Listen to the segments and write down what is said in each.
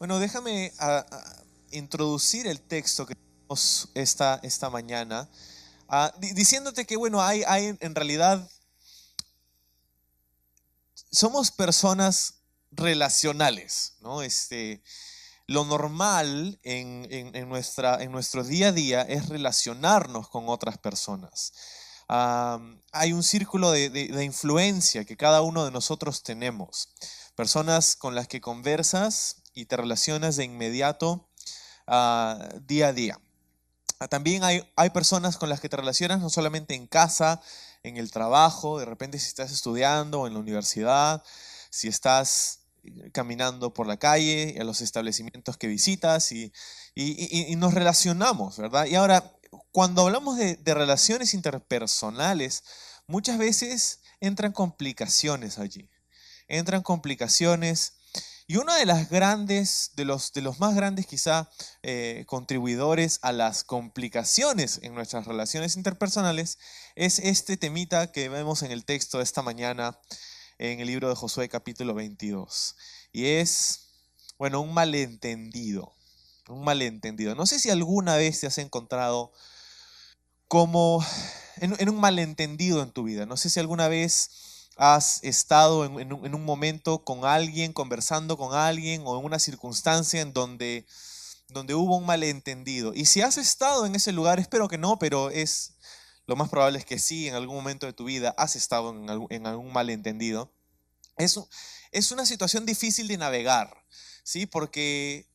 Bueno, déjame introducir el texto que tenemos esta mañana, diciéndote que, bueno, hay en realidad, somos personas relacionales, ¿no? Lo normal en nuestro día a día es relacionarnos con otras personas. Hay un círculo de influencia que cada uno de nosotros tenemos. Personas con las que conversas y te relacionas de inmediato día a día. También hay personas con las que te relacionas no solamente en casa, en el trabajo, de repente si estás estudiando o en la universidad, si estás caminando por la calle, en los establecimientos que visitas y nos relacionamos, ¿verdad? Y ahora, cuando hablamos de relaciones interpersonales, muchas veces entran complicaciones allí. Entran complicaciones y uno de las grandes, de los más grandes quizá contribuidores a las complicaciones en nuestras relaciones interpersonales es este temita que vemos en el texto de esta mañana en el libro de Josué capítulo 22. Y es, bueno, un malentendido. Un malentendido. No sé si alguna vez te has encontrado como en un malentendido en tu vida. No sé si alguna vez has estado en un momento con alguien, conversando con alguien o en una circunstancia en donde hubo un malentendido. Y si has estado en ese lugar, espero que no, pero lo más probable es que sí, en algún momento de tu vida has estado en algún malentendido. Es, es una situación difícil de navegar, ¿sí? Porque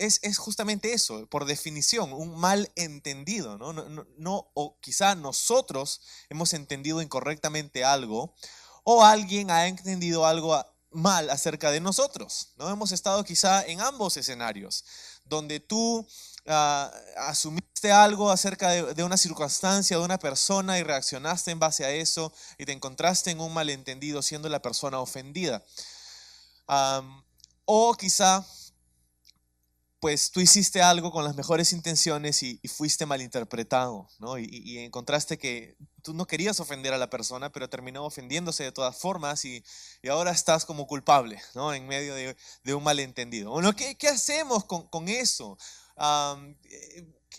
es justamente eso, por definición, un malentendido, ¿no? O quizá nosotros hemos entendido incorrectamente algo, o alguien ha entendido algo mal acerca de nosotros, ¿no? Hemos estado quizá en ambos escenarios, donde tú asumiste algo acerca de una circunstancia, de una persona y reaccionaste en base a eso y te encontraste en un malentendido siendo la persona ofendida. O quizá pues tú hiciste algo con las mejores intenciones y fuiste malinterpretado, ¿no? Y encontraste que tú no querías ofender a la persona, pero terminó ofendiéndose de todas formas y ahora estás como culpable, ¿no? En medio de un malentendido. Bueno, ¿qué hacemos con eso?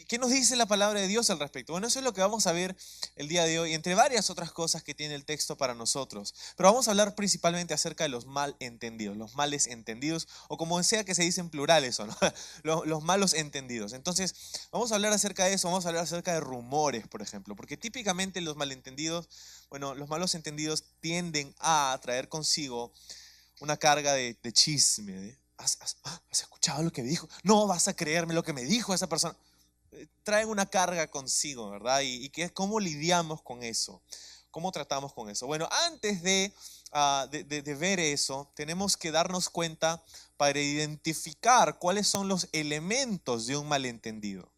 ¿Qué nos dice la palabra de Dios al respecto? Bueno, eso es lo que vamos a ver el día de hoy, entre varias otras cosas que tiene el texto para nosotros. Pero vamos a hablar principalmente acerca de los malentendidos, los males entendidos, o como sea que se dicen plurales, ¿o no? Los malos entendidos. Entonces, vamos a hablar acerca de eso, vamos a hablar acerca de rumores, por ejemplo, porque típicamente los malentendidos, bueno, los malos entendidos tienden a traer consigo una carga de chisme. ¿Has escuchado lo que me dijo? No vas a creerme lo que me dijo esa persona. Traen una carga consigo, ¿verdad? ¿Cómo lidiamos con eso? ¿Cómo tratamos con eso? Bueno, antes de ver eso, tenemos que darnos cuenta para identificar cuáles son los elementos de un malentendido,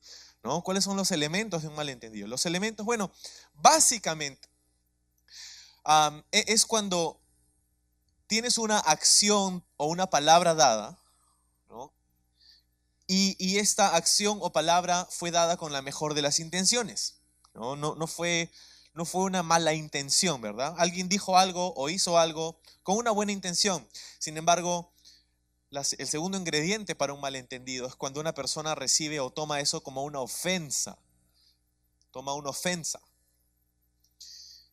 ¿no? ¿Cuáles son los elementos de un malentendido? Los elementos, bueno, básicamente es cuando tienes una acción o una palabra dada, ¿no? Y esta acción o palabra fue dada con la mejor de las intenciones, ¿no? No fue una mala intención, ¿verdad? Alguien dijo algo o hizo algo con una buena intención. Sin embargo, el segundo ingrediente para un malentendido es cuando una persona recibe o toma eso como una ofensa. Toma una ofensa.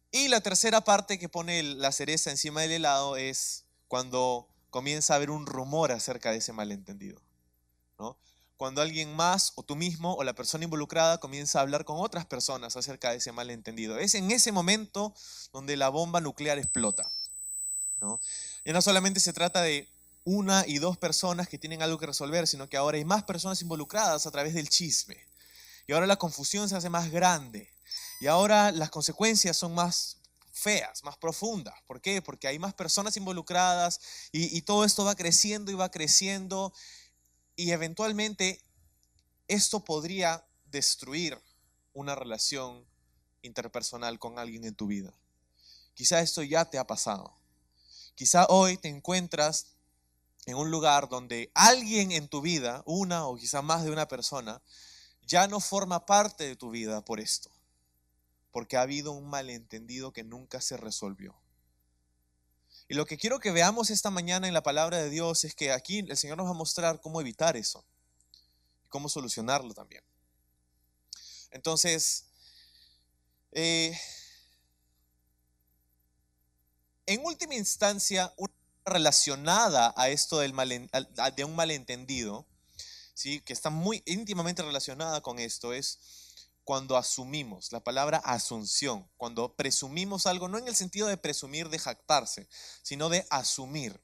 Y la tercera parte que pone la cereza encima del helado es cuando comienza a haber un rumor acerca de ese malentendido, ¿no? Cuando alguien más o tú mismo o la persona involucrada comienza a hablar con otras personas acerca de ese malentendido. Es en ese momento donde la bomba nuclear explota, ¿no? Y no solamente se trata de una y dos personas que tienen algo que resolver, sino que ahora hay más personas involucradas a través del chisme. Y ahora la confusión se hace más grande. Y ahora las consecuencias son más feas, más profundas. ¿Por qué? Porque hay más personas involucradas y todo esto va creciendo y va creciendo. Y eventualmente esto podría destruir una relación interpersonal con alguien en tu vida. Quizá esto ya te ha pasado. Quizá hoy te encuentras en un lugar donde alguien en tu vida, una o quizá más de una persona, ya no forma parte de tu vida por esto, porque ha habido un malentendido que nunca se resolvió. Y lo que quiero que veamos esta mañana en la palabra de Dios es que aquí el Señor nos va a mostrar cómo evitar eso y cómo solucionarlo también. Entonces, en última instancia, una relacionada a esto de un malentendido, ¿sí? Que está muy íntimamente relacionada con esto, es cuando asumimos, la palabra asunción, cuando presumimos algo, no en el sentido de presumir, de jactarse, sino de asumir,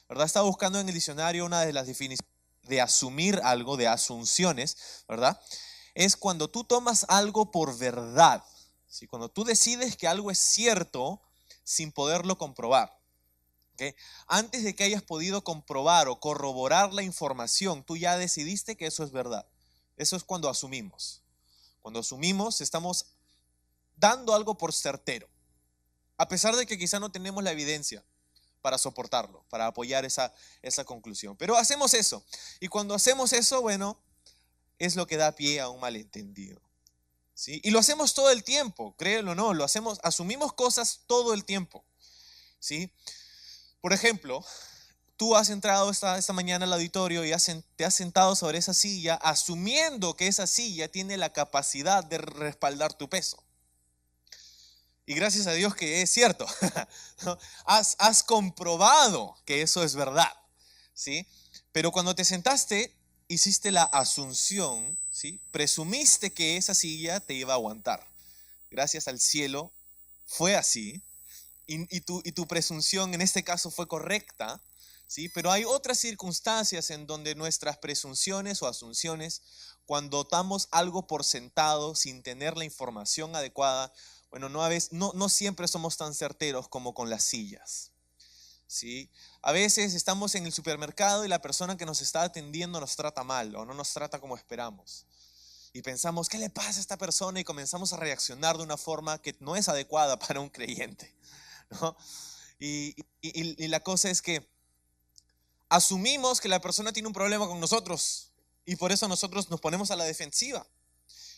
¿verdad? Estaba buscando en el diccionario una de las definiciones de asumir algo, de asunciones, ¿verdad? Es cuando tú tomas algo por verdad, ¿sí? Cuando tú decides que algo es cierto sin poderlo comprobar. ¿Okay? Antes de que hayas podido comprobar o corroborar la información, tú ya decidiste que eso es verdad. Eso es cuando asumimos. Cuando asumimos, estamos dando algo por certero, a pesar de que quizá no tenemos la evidencia para soportarlo, para apoyar esa conclusión. Pero hacemos eso. Y cuando hacemos eso, bueno, es lo que da pie a un malentendido. ¿Sí? Y lo hacemos todo el tiempo, créelo o no, lo hacemos, asumimos cosas todo el tiempo. ¿Sí? Por ejemplo, tú has entrado esta mañana al auditorio y te has sentado sobre esa silla asumiendo que esa silla tiene la capacidad de respaldar tu peso. Y gracias a Dios que es cierto. ¿No? Has comprobado que eso es verdad. ¿Sí? Pero cuando te sentaste, hiciste la asunción, ¿sí? Presumiste que esa silla te iba a aguantar. Gracias al cielo fue así. Y tu presunción en este caso fue correcta, ¿sí? Pero hay otras circunstancias en donde nuestras presunciones o asunciones, cuando damos algo por sentado sin tener la información adecuada, bueno, no siempre somos tan certeros como con las sillas, ¿sí? A veces estamos en el supermercado y la persona que nos está atendiendo nos trata mal o no nos trata como esperamos. Y pensamos, ¿qué le pasa a esta persona? Y comenzamos a reaccionar de una forma que no es adecuada para un creyente, ¿no? Y la cosa es que asumimos que la persona tiene un problema con nosotros y por eso nosotros nos ponemos a la defensiva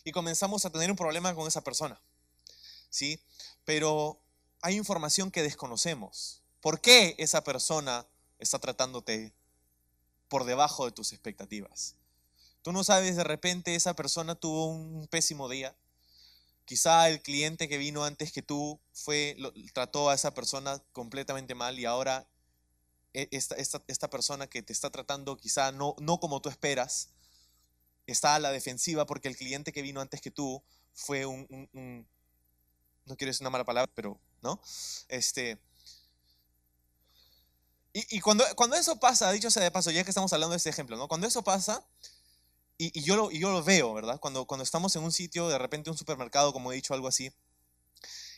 y comenzamos a tener un problema con esa persona, ¿sí? Pero hay información que desconocemos. ¿Por qué esa persona está tratándote por debajo de tus expectativas? Tú no sabes, de repente esa persona tuvo un pésimo día. Quizá el cliente que vino antes que tú trató a esa persona completamente mal y ahora esta persona que te está tratando quizá no como tú esperas, está a la defensiva porque el cliente que vino antes que tú fue no quiero decir una mala palabra, pero, ¿no? Y cuando eso pasa, dicho sea de paso, ya que estamos hablando de este ejemplo, ¿no? Cuando eso pasa, y yo lo veo, ¿verdad? Cuando estamos en un sitio, de repente un supermercado, como he dicho, algo así,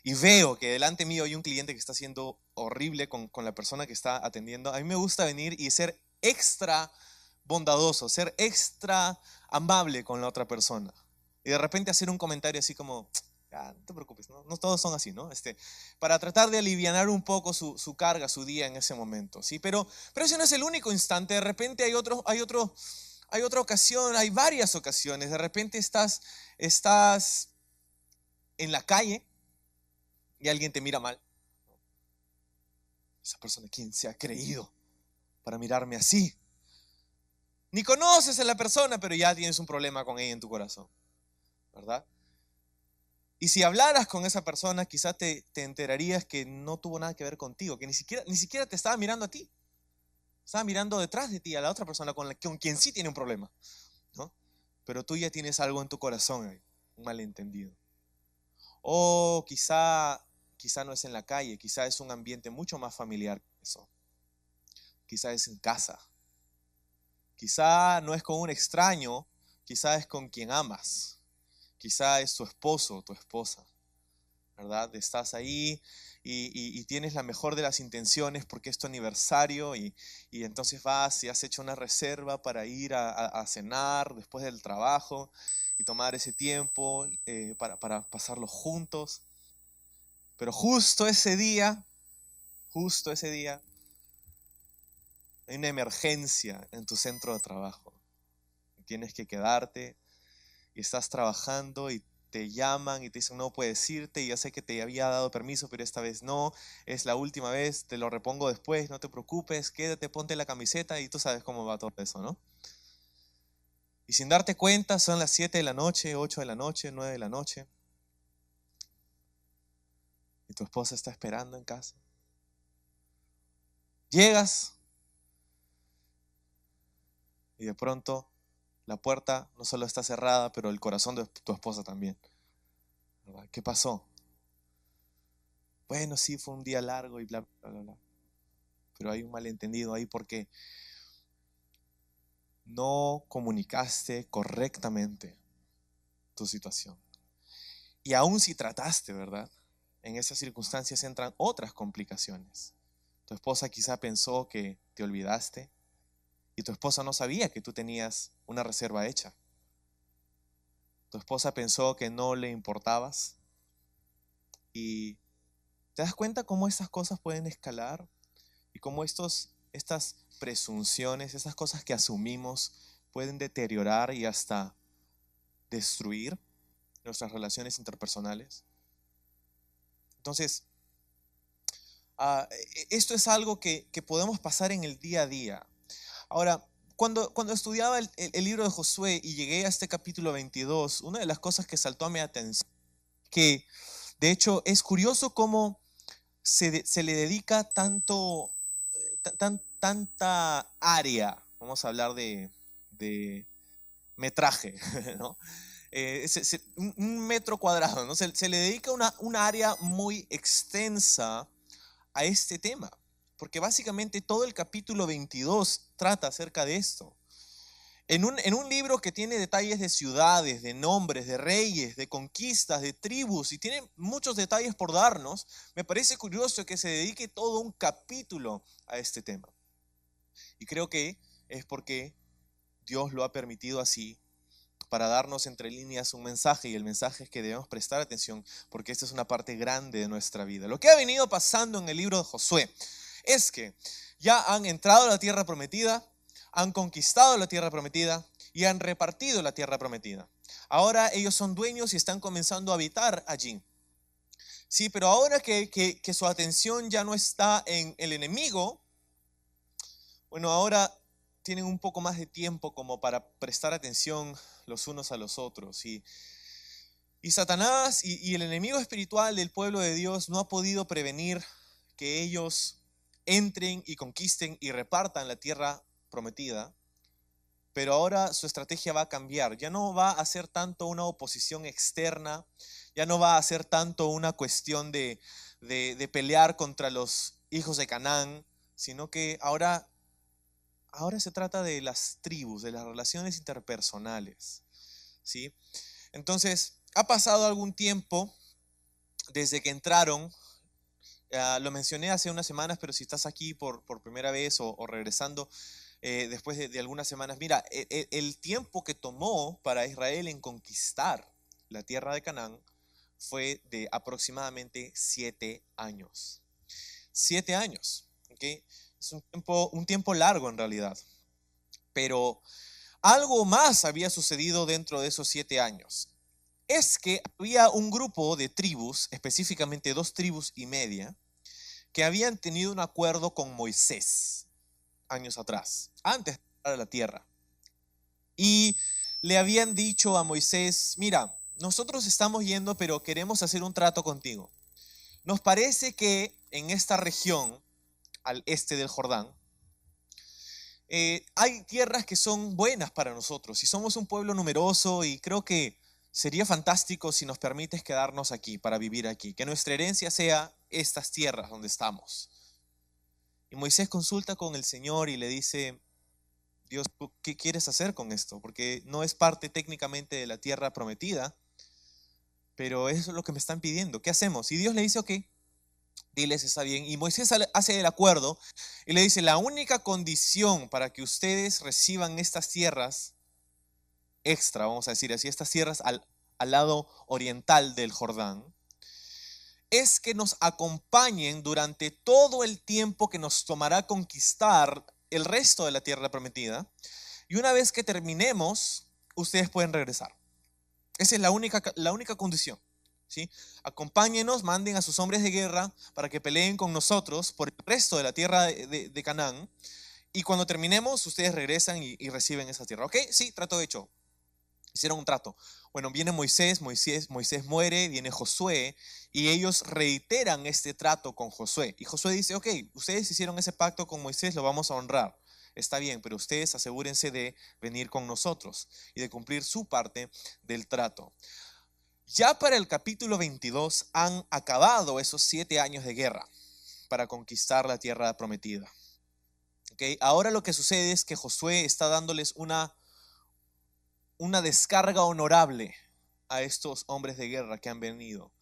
y veo que delante mío hay un cliente que está siendo horrible con la persona que está atendiendo, a mí me gusta venir y ser extra bondadoso, ser extra amable con la otra persona. Y de repente hacer un comentario así como, no te preocupes, no todos son así, ¿no? Para tratar de alivianar un poco su carga, su día en ese momento, ¿sí? Pero ese no es el único instante, de repente hay otra ocasión, hay varias ocasiones, de repente estás en la calle y alguien te mira mal. Esa persona, ¿quién se ha creído para mirarme así? Ni conoces a la persona, pero ya tienes un problema con ella en tu corazón, ¿verdad? Y si hablaras con esa persona, quizás te enterarías que no tuvo nada que ver contigo, que ni siquiera te estaba mirando a ti. Estaba mirando detrás de ti a la otra persona con quien sí tiene un problema, ¿no? Pero tú ya tienes algo en tu corazón ahí, un malentendido. O quizá no es en la calle, quizá es un ambiente mucho más familiar que eso. Quizá es en casa. Quizá no es con un extraño, quizá es con quien amas. Quizá es tu esposo o tu esposa, ¿verdad? Estás ahí y tienes la mejor de las intenciones porque es tu aniversario y entonces vas y has hecho una reserva para ir a cenar después del trabajo y tomar ese tiempo para pasarlo juntos. Pero justo ese día, hay una emergencia en tu centro de trabajo. Tienes que quedarte y estás trabajando y te llaman y te dicen no puedes irte, ya sé que te había dado permiso, pero esta vez no, es la última vez, te lo repongo después, no te preocupes, quédate, ponte la camiseta y tú sabes cómo va todo eso, ¿no? Y sin darte cuenta son las 7 de la noche, 8 de la noche, 9 de la noche y tu esposa está esperando en casa. Llegas y de pronto la puerta no solo está cerrada, pero el corazón de tu esposa también, ¿verdad? ¿Qué pasó? Bueno, sí, fue un día largo y bla, bla, bla, bla. Pero hay un malentendido ahí porque no comunicaste correctamente tu situación. Y aún si trataste, ¿verdad? En esas circunstancias entran otras complicaciones. Tu esposa quizá pensó que te olvidaste y tu esposa no sabía que tú tenías una reserva hecha. Tu esposa pensó que no le importabas y te das cuenta cómo esas cosas pueden escalar y cómo estas presunciones, esas cosas que asumimos pueden deteriorar y hasta destruir nuestras relaciones interpersonales. Entonces, esto es algo que podemos pasar en el día a día. Ahora, cuando estudiaba el libro de Josué y llegué a este capítulo 22, una de las cosas que saltó a mi atención, que de hecho es curioso cómo se le dedica tanta área, vamos a hablar de metraje, ¿no? Un metro cuadrado, ¿no? Se le dedica una área muy extensa a este tema, porque básicamente todo el capítulo 22 trata acerca de esto. En un libro que tiene detalles de ciudades, de nombres, de reyes, de conquistas, de tribus, y tiene muchos detalles por darnos, me parece curioso que se dedique todo un capítulo a este tema. Y creo que es porque Dios lo ha permitido así, para darnos entre líneas un mensaje, y el mensaje es que debemos prestar atención porque esta es una parte grande de nuestra vida. Lo que ha venido pasando en el libro de Josué es que ya han entrado a la tierra prometida, han conquistado la tierra prometida y han repartido la tierra prometida. Ahora ellos son dueños y están comenzando a habitar allí. Sí, pero ahora que su atención ya no está en el enemigo, bueno, ahora tienen un poco más de tiempo como para prestar atención los unos a los otros. Y Satanás y el enemigo espiritual del pueblo de Dios no ha podido prevenir que ellos entren y conquisten y repartan la tierra prometida. Pero ahora su estrategia va a cambiar. Ya no va a ser tanto una oposición externa, ya no va a ser tanto una cuestión de pelear contra los hijos de Canaán, sino que ahora se trata de las tribus, de las relaciones interpersonales, ¿sí? Entonces, ha pasado algún tiempo desde que entraron. Lo mencioné hace unas semanas, pero si estás aquí por primera vez o regresando después de algunas semanas, mira, el tiempo que tomó para Israel en conquistar la tierra de Canaán fue de aproximadamente 7 años. 7 años, ¿ok? Es un tiempo largo en realidad, pero algo más había sucedido dentro de esos 7 años. Es que había un grupo de tribus, específicamente 2 tribus y media, que habían tenido un acuerdo con Moisés años atrás, antes de entrar a la tierra. Y le habían dicho a Moisés, mira, nosotros estamos yendo, pero queremos hacer un trato contigo. Nos parece que en esta región, al este del Jordán, hay tierras que son buenas para nosotros y somos un pueblo numeroso y creo que sería fantástico si nos permites quedarnos aquí para vivir aquí, que nuestra herencia sea estas tierras donde estamos. Y Moisés consulta con el Señor y le dice, Dios, ¿qué quieres hacer con esto? Porque no es parte técnicamente de la tierra prometida, pero eso es lo que me están pidiendo. ¿Qué hacemos? Y Dios le dice, ok, diles, está bien. Y Moisés hace el acuerdo y le dice, la única condición para que ustedes reciban estas tierras extra, vamos a decir así, estas tierras al lado oriental del Jordán, es que nos acompañen durante todo el tiempo que nos tomará conquistar el resto de la tierra prometida. Y una vez que terminemos, ustedes pueden regresar. Esa es la única condición, ¿sí? Acompáñenos, manden a sus hombres de guerra para que peleen con nosotros por el resto de la tierra de Canaán. Y cuando terminemos, ustedes regresan y reciben esa tierra. ¿Ok? Sí, trato hecho. Hicieron un trato. Bueno, viene Moisés muere, viene Josué, y ellos reiteran este trato con Josué. Y Josué dice, ok, ustedes hicieron ese pacto con Moisés, lo vamos a honrar. Está bien, pero ustedes asegúrense de venir con nosotros y de cumplir su parte del trato. Ya para el capítulo 22 han acabado esos 7 años de guerra para conquistar la tierra prometida. ¿Okay? Ahora lo que sucede es que Josué está dándoles una descarga honorable a estos hombres de guerra que han venido.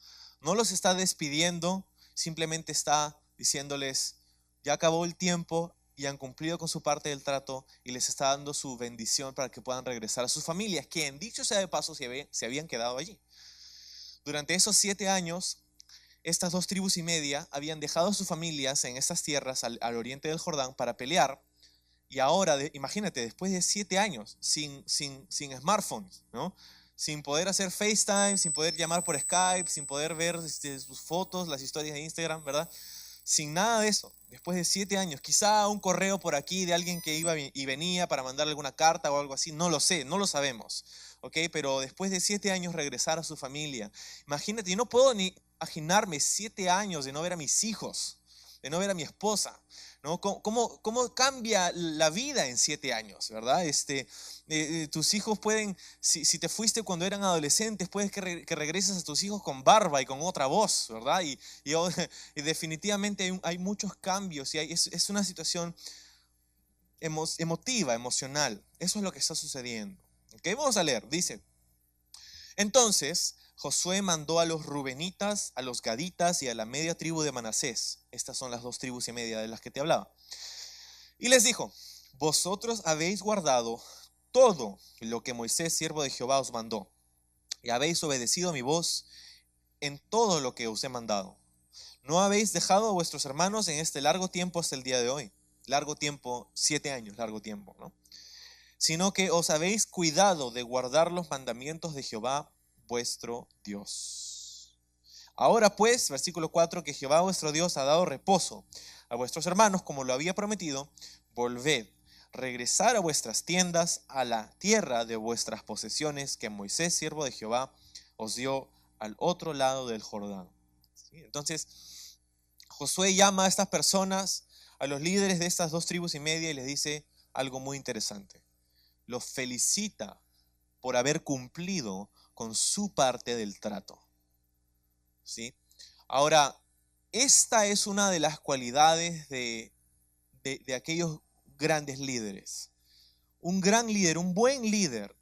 No los está despidiendo, simplemente está diciéndoles, ya acabó el tiempo y han cumplido con su parte del trato, y les está dando su bendición para que puedan regresar a sus familias, que en dicho sea de paso se habían quedado allí. Durante esos 7 años, estas 2 tribus y media habían dejado sus familias en estas tierras al oriente del Jordán para pelear. Y ahora, imagínate, después de 7 años sin smartphones, ¿no? Sin poder hacer FaceTime, sin poder llamar por Skype, sin poder ver sus fotos, las historias de Instagram, ¿verdad? Sin nada de eso, después de 7 años, quizá un correo por aquí de alguien que iba y venía para mandarle alguna carta o algo así, no lo sé, no lo sabemos, ¿ok? Pero después de 7 años regresar a su familia, imagínate, yo no puedo ni imaginarme 7 años de no ver a mis hijos, de no ver a mi esposa, ¿no? ¿Cómo cambia la vida en 7 años, ¿verdad? Tus hijos pueden, si te fuiste cuando eran adolescentes, puedes que regreses a tus hijos con barba y con otra voz, ¿verdad? Y definitivamente hay muchos cambios y es una situación emotiva, emocional. Eso es lo que está sucediendo. ¿Ok? Vamos a leer. Dice, entonces Josué mandó a los rubenitas, a los gaditas y a la media tribu de Manasés. Estas son las 2 tribus y media de las que te hablaba. Y les dijo, vosotros habéis guardado todo lo que Moisés, siervo de Jehová, os mandó, y habéis obedecido mi voz en todo lo que os he mandado. No habéis dejado a vuestros hermanos en este largo tiempo hasta el día de hoy. Largo tiempo, 7 años, largo tiempo, ¿no? Sino que os habéis cuidado de guardar los mandamientos de Jehová, vuestro Dios. Ahora pues, versículo 4, que Jehová vuestro Dios ha dado reposo a vuestros hermanos, como lo había prometido, volved, regresar a vuestras tiendas, a la tierra de vuestras posesiones, que Moisés, siervo de Jehová, os dio al otro lado del Jordán. ¿Sí? Entonces, Josué llama a estas personas, a los líderes de estas 2 tribus y media, y les dice algo muy interesante. Los felicita por haber cumplido con su parte del trato. ¿Sí? Ahora, esta es una de las cualidades de aquellos grandes líderes. Un gran líder, un buen líder,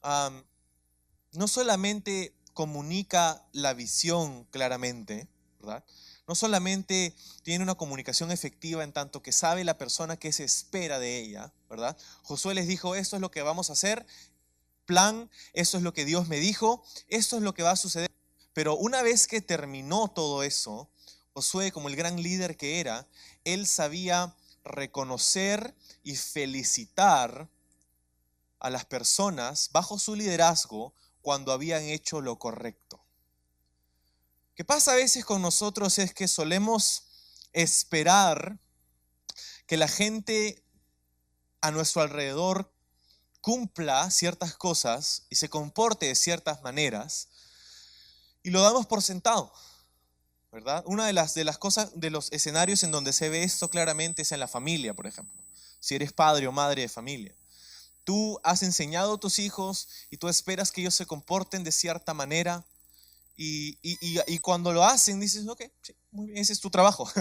no solamente comunica la visión claramente, ¿verdad? No solamente tiene una comunicación efectiva en tanto que sabe la persona que se espera de ella, ¿verdad? Josué les dijo, esto es lo que vamos a hacer, plan, esto es lo que Dios me dijo, esto es lo que va a suceder. Pero una vez que terminó todo eso, Josué, como el gran líder que era, él sabía reconocer y felicitar a las personas bajo su liderazgo cuando habían hecho lo correcto. ¿Qué pasa a veces con nosotros? Es que solemos esperar que la gente a nuestro alrededor cumpla ciertas cosas y se comporte de ciertas maneras y lo damos por sentado, ¿verdad? Una de las cosas, de los escenarios en donde se ve esto claramente es en la familia, por ejemplo. Si eres padre o madre de familia, tú has enseñado a tus hijos y tú esperas que ellos se comporten de cierta manera y cuando lo hacen dices, ok, sí, muy bien, ese es tu trabajo.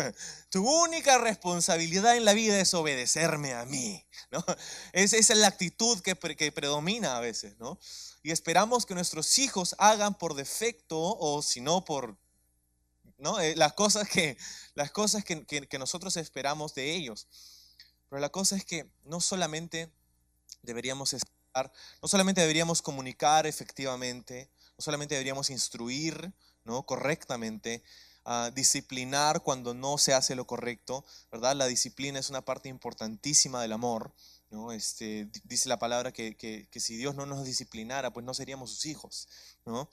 Tu única responsabilidad en la vida es obedecerme a mí, ¿no? Esa es la actitud que predomina a veces, ¿no? Y esperamos que nuestros hijos hagan por defecto o si no por, ¿no? Las cosas que nosotros esperamos de ellos. Pero la cosa es que no solamente deberíamos esperar, no solamente deberíamos comunicar efectivamente, no solamente deberíamos instruir, ¿no? Correctamente, disciplinar cuando no se hace lo correcto, ¿verdad? La disciplina es una parte importantísima del amor, ¿no? Dice la palabra que si Dios no nos disciplinara, pues no seríamos sus hijos, ¿no?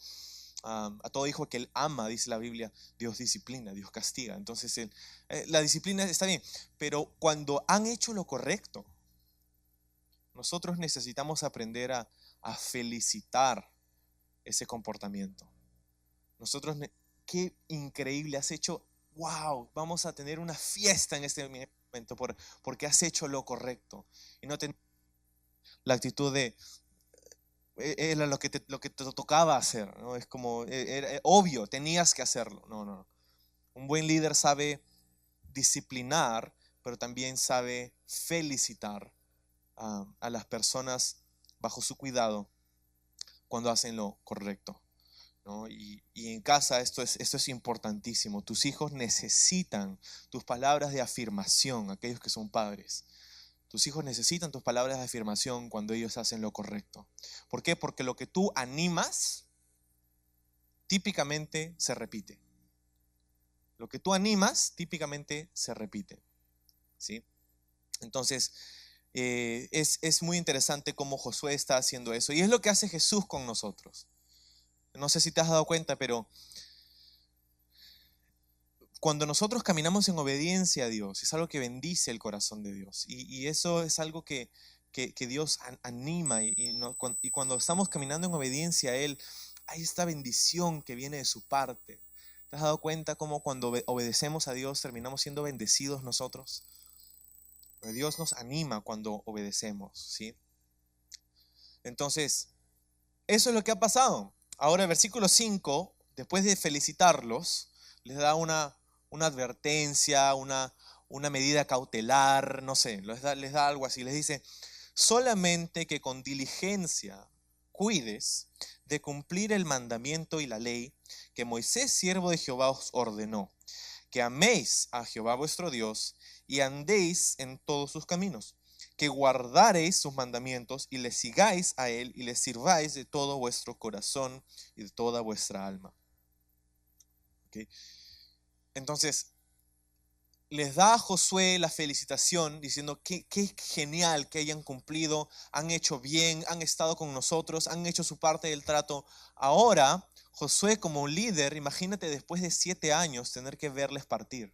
A todo hijo que él ama, dice la Biblia, Dios disciplina, Dios castiga. Entonces, la disciplina está bien, pero cuando han hecho lo correcto, nosotros necesitamos aprender a felicitar ese comportamiento. Nosotros, qué increíble, has hecho, wow, vamos a tener una fiesta en este momento porque has hecho lo correcto. Y no tener la actitud de, era lo que te tocaba hacer, ¿no? Es como, era obvio, tenías que hacerlo. No, no, no. Un buen líder sabe disciplinar, pero también sabe felicitar a las personas bajo su cuidado cuando hacen lo correcto, ¿no? Y en casa esto es importantísimo. Tus hijos necesitan tus palabras de afirmación, aquellos que son padres. Tus hijos necesitan tus palabras de afirmación cuando ellos hacen lo correcto. ¿Por qué? Porque lo que tú animas típicamente se repite. Lo que tú animas típicamente se repite, ¿sí? Entonces, es muy interesante cómo Josué está haciendo eso. Y es lo que hace Jesús con nosotros. No sé si te has dado cuenta, pero cuando nosotros caminamos en obediencia a Dios, es algo que bendice el corazón de Dios. Y eso es algo que Dios anima. Y cuando estamos caminando en obediencia a Él, hay esta bendición que viene de su parte. ¿Te has dado cuenta cómo cuando obedecemos a Dios terminamos siendo bendecidos nosotros? Dios nos anima cuando obedecemos, ¿sí? Entonces, eso es lo que ha pasado. Ahora el versículo 5, después de felicitarlos, les da una advertencia, una medida cautelar, no sé, les da algo así. Les dice, solamente que con diligencia cuides de cumplir el mandamiento y la ley que Moisés, siervo de Jehová, os ordenó, que améis a Jehová vuestro Dios y andéis en todos sus caminos, que guardaréis sus mandamientos y le sigáis a él y le sirváis de todo vuestro corazón y de toda vuestra alma. ¿Okay? Entonces, les da a Josué la felicitación diciendo que genial que hayan cumplido, han hecho bien, han estado con nosotros, han hecho su parte del trato. Ahora, Josué como un líder, imagínate después de 7 años tener que verles partir,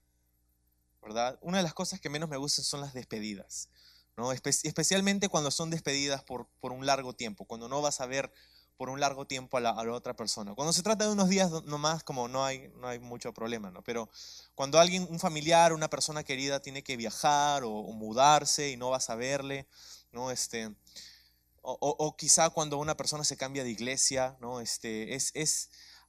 ¿verdad? Una de las cosas que menos me gustan son las despedidas, ¿no? Especialmente cuando son despedidas por un largo tiempo, cuando no vas a ver por un largo tiempo a la otra persona. Cuando se trata de unos días nomás, como no hay mucho problema, ¿no? Pero cuando alguien, un familiar, una persona querida tiene que viajar o mudarse y no vas a verle, ¿no? O quizá cuando una persona se cambia de iglesia, ¿no?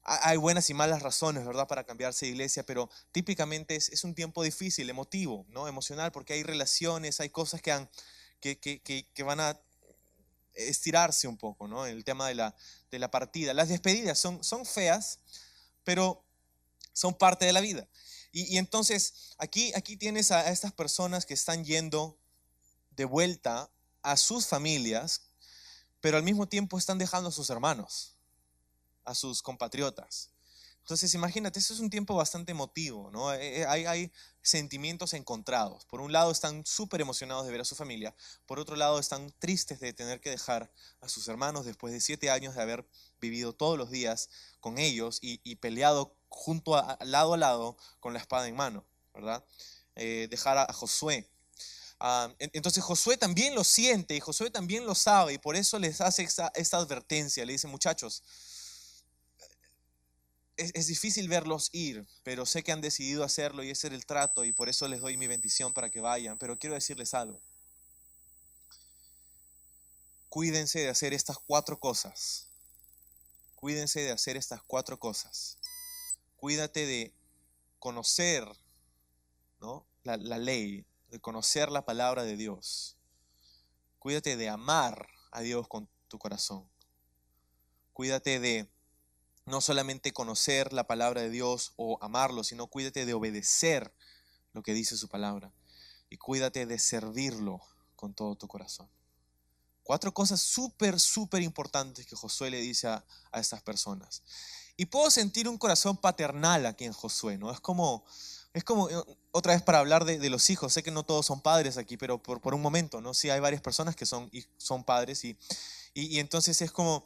Hay buenas y malas razones, ¿verdad?, para cambiarse de iglesia, pero típicamente es un tiempo difícil, emotivo, ¿no? Emocional, porque hay relaciones, hay cosas que van a estirarse un poco, ¿no? El tema de la partida. Las despedidas son feas, pero son parte de la vida. Y entonces aquí tienes a estas personas que están yendo de vuelta a sus familias, pero al mismo tiempo están dejando a sus hermanos, a sus compatriotas. Entonces imagínate, eso es un tiempo bastante emotivo, ¿no? Hay sentimientos encontrados. Por un lado están súper emocionados de ver a su familia, por otro lado están tristes de tener que dejar a sus hermanos después de 7 años de haber vivido todos los días con ellos y peleado junto lado a lado con la espada en mano, ¿verdad? Dejar a Josué. Entonces Josué también lo siente y Josué también lo sabe y por eso les hace esta advertencia. Le dice, muchachos, es difícil verlos ir, pero sé que han decidido hacerlo y ese era el trato y por eso les doy mi bendición para que vayan. Pero quiero decirles algo. Cuídense de hacer estas 4 cosas. Cuídense de hacer estas 4 cosas. Cuídate de conocer, ¿no?, la ley, de conocer la palabra de Dios. Cuídate de amar a Dios con tu corazón. Cuídate de no solamente conocer la palabra de Dios o amarlo, sino cuídate de obedecer lo que dice su palabra. Y cuídate de servirlo con todo tu corazón. 4 cosas súper importantes que Josué le dice a estas personas. Y puedo sentir un corazón paternal aquí en Josué, ¿no? Es como Es como, otra vez para hablar de los hijos, sé que no todos son padres aquí, pero por un momento, ¿no? Sí hay varias personas que son padres y entonces es como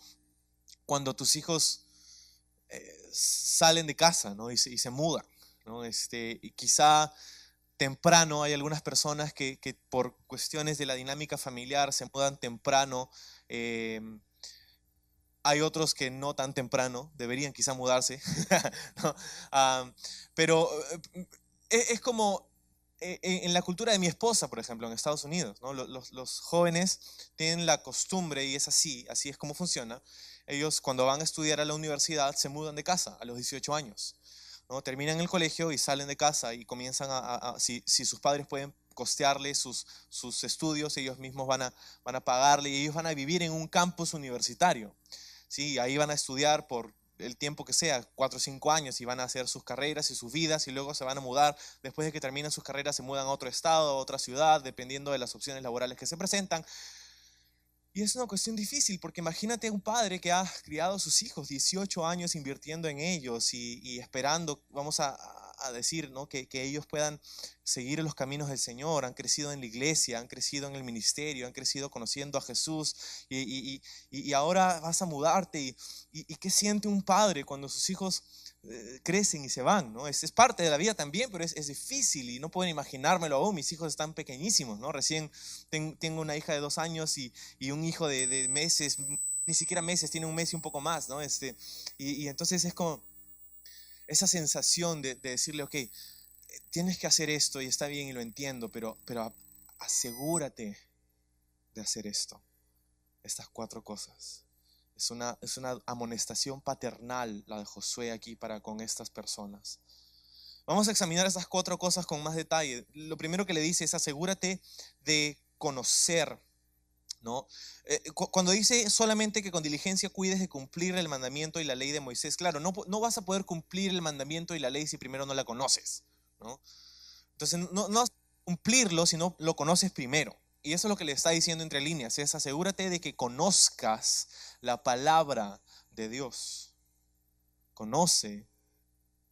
cuando tus hijos salen de casa, ¿no? Y se mudan, ¿no? Y quizá temprano hay algunas personas que por cuestiones de la dinámica familiar se mudan temprano. eh, Hay otros que no tan temprano, deberían quizá mudarse, ¿no? Ah, pero es como en la cultura de mi esposa, por ejemplo, en Estados Unidos, ¿no? Los jóvenes tienen la costumbre, y es así es como funciona. Ellos cuando van a estudiar a la universidad se mudan de casa a los 18 años, ¿no? Terminan el colegio y salen de casa y comienzan si sus padres pueden costearle sus estudios, ellos mismos van a pagarle y ellos van a vivir en un campus universitario. Sí, ahí van a estudiar por el tiempo que sea, 4 o 5 años, y van a hacer sus carreras y sus vidas, y luego se van a mudar. Después de que terminan sus carreras, se mudan a otro estado, a otra ciudad, dependiendo de las opciones laborales que se presentan. Y es una cuestión difícil, porque imagínate un padre que ha criado a sus hijos 18 años invirtiendo en ellos y esperando, vamos a decir, ¿no? Que ellos puedan seguir los caminos del Señor. Han crecido en la iglesia, han crecido en el ministerio, han crecido conociendo a Jesús y ahora vas a mudarte. ¿Y qué siente un padre cuando sus hijos crecen y se van, ¿no? Es parte de la vida también, pero es difícil y no pueden imaginármelo aún. Mis hijos están pequeñísimos, ¿no? Recién tengo una hija de 2 años y un hijo de meses, ni siquiera meses, tiene un mes y un poco más, ¿no? Y entonces es como esa sensación de decirle, ok, tienes que hacer esto y está bien y lo entiendo, pero asegúrate de hacer esto, estas 4 cosas. Es una amonestación paternal la de Josué aquí para con estas personas. Vamos a examinar esas 4 cosas con más detalle. Lo primero que le dice es asegúrate de conocer, ¿no? Cuando dice solamente que con diligencia cuides de cumplir el mandamiento y la ley de Moisés, claro, no vas a poder cumplir el mandamiento y la ley si primero no la conoces, ¿no? Entonces no vas a cumplirlo si no lo conoces primero. Y eso es lo que le está diciendo entre líneas, es asegúrate de que conozcas la palabra de Dios. Conoce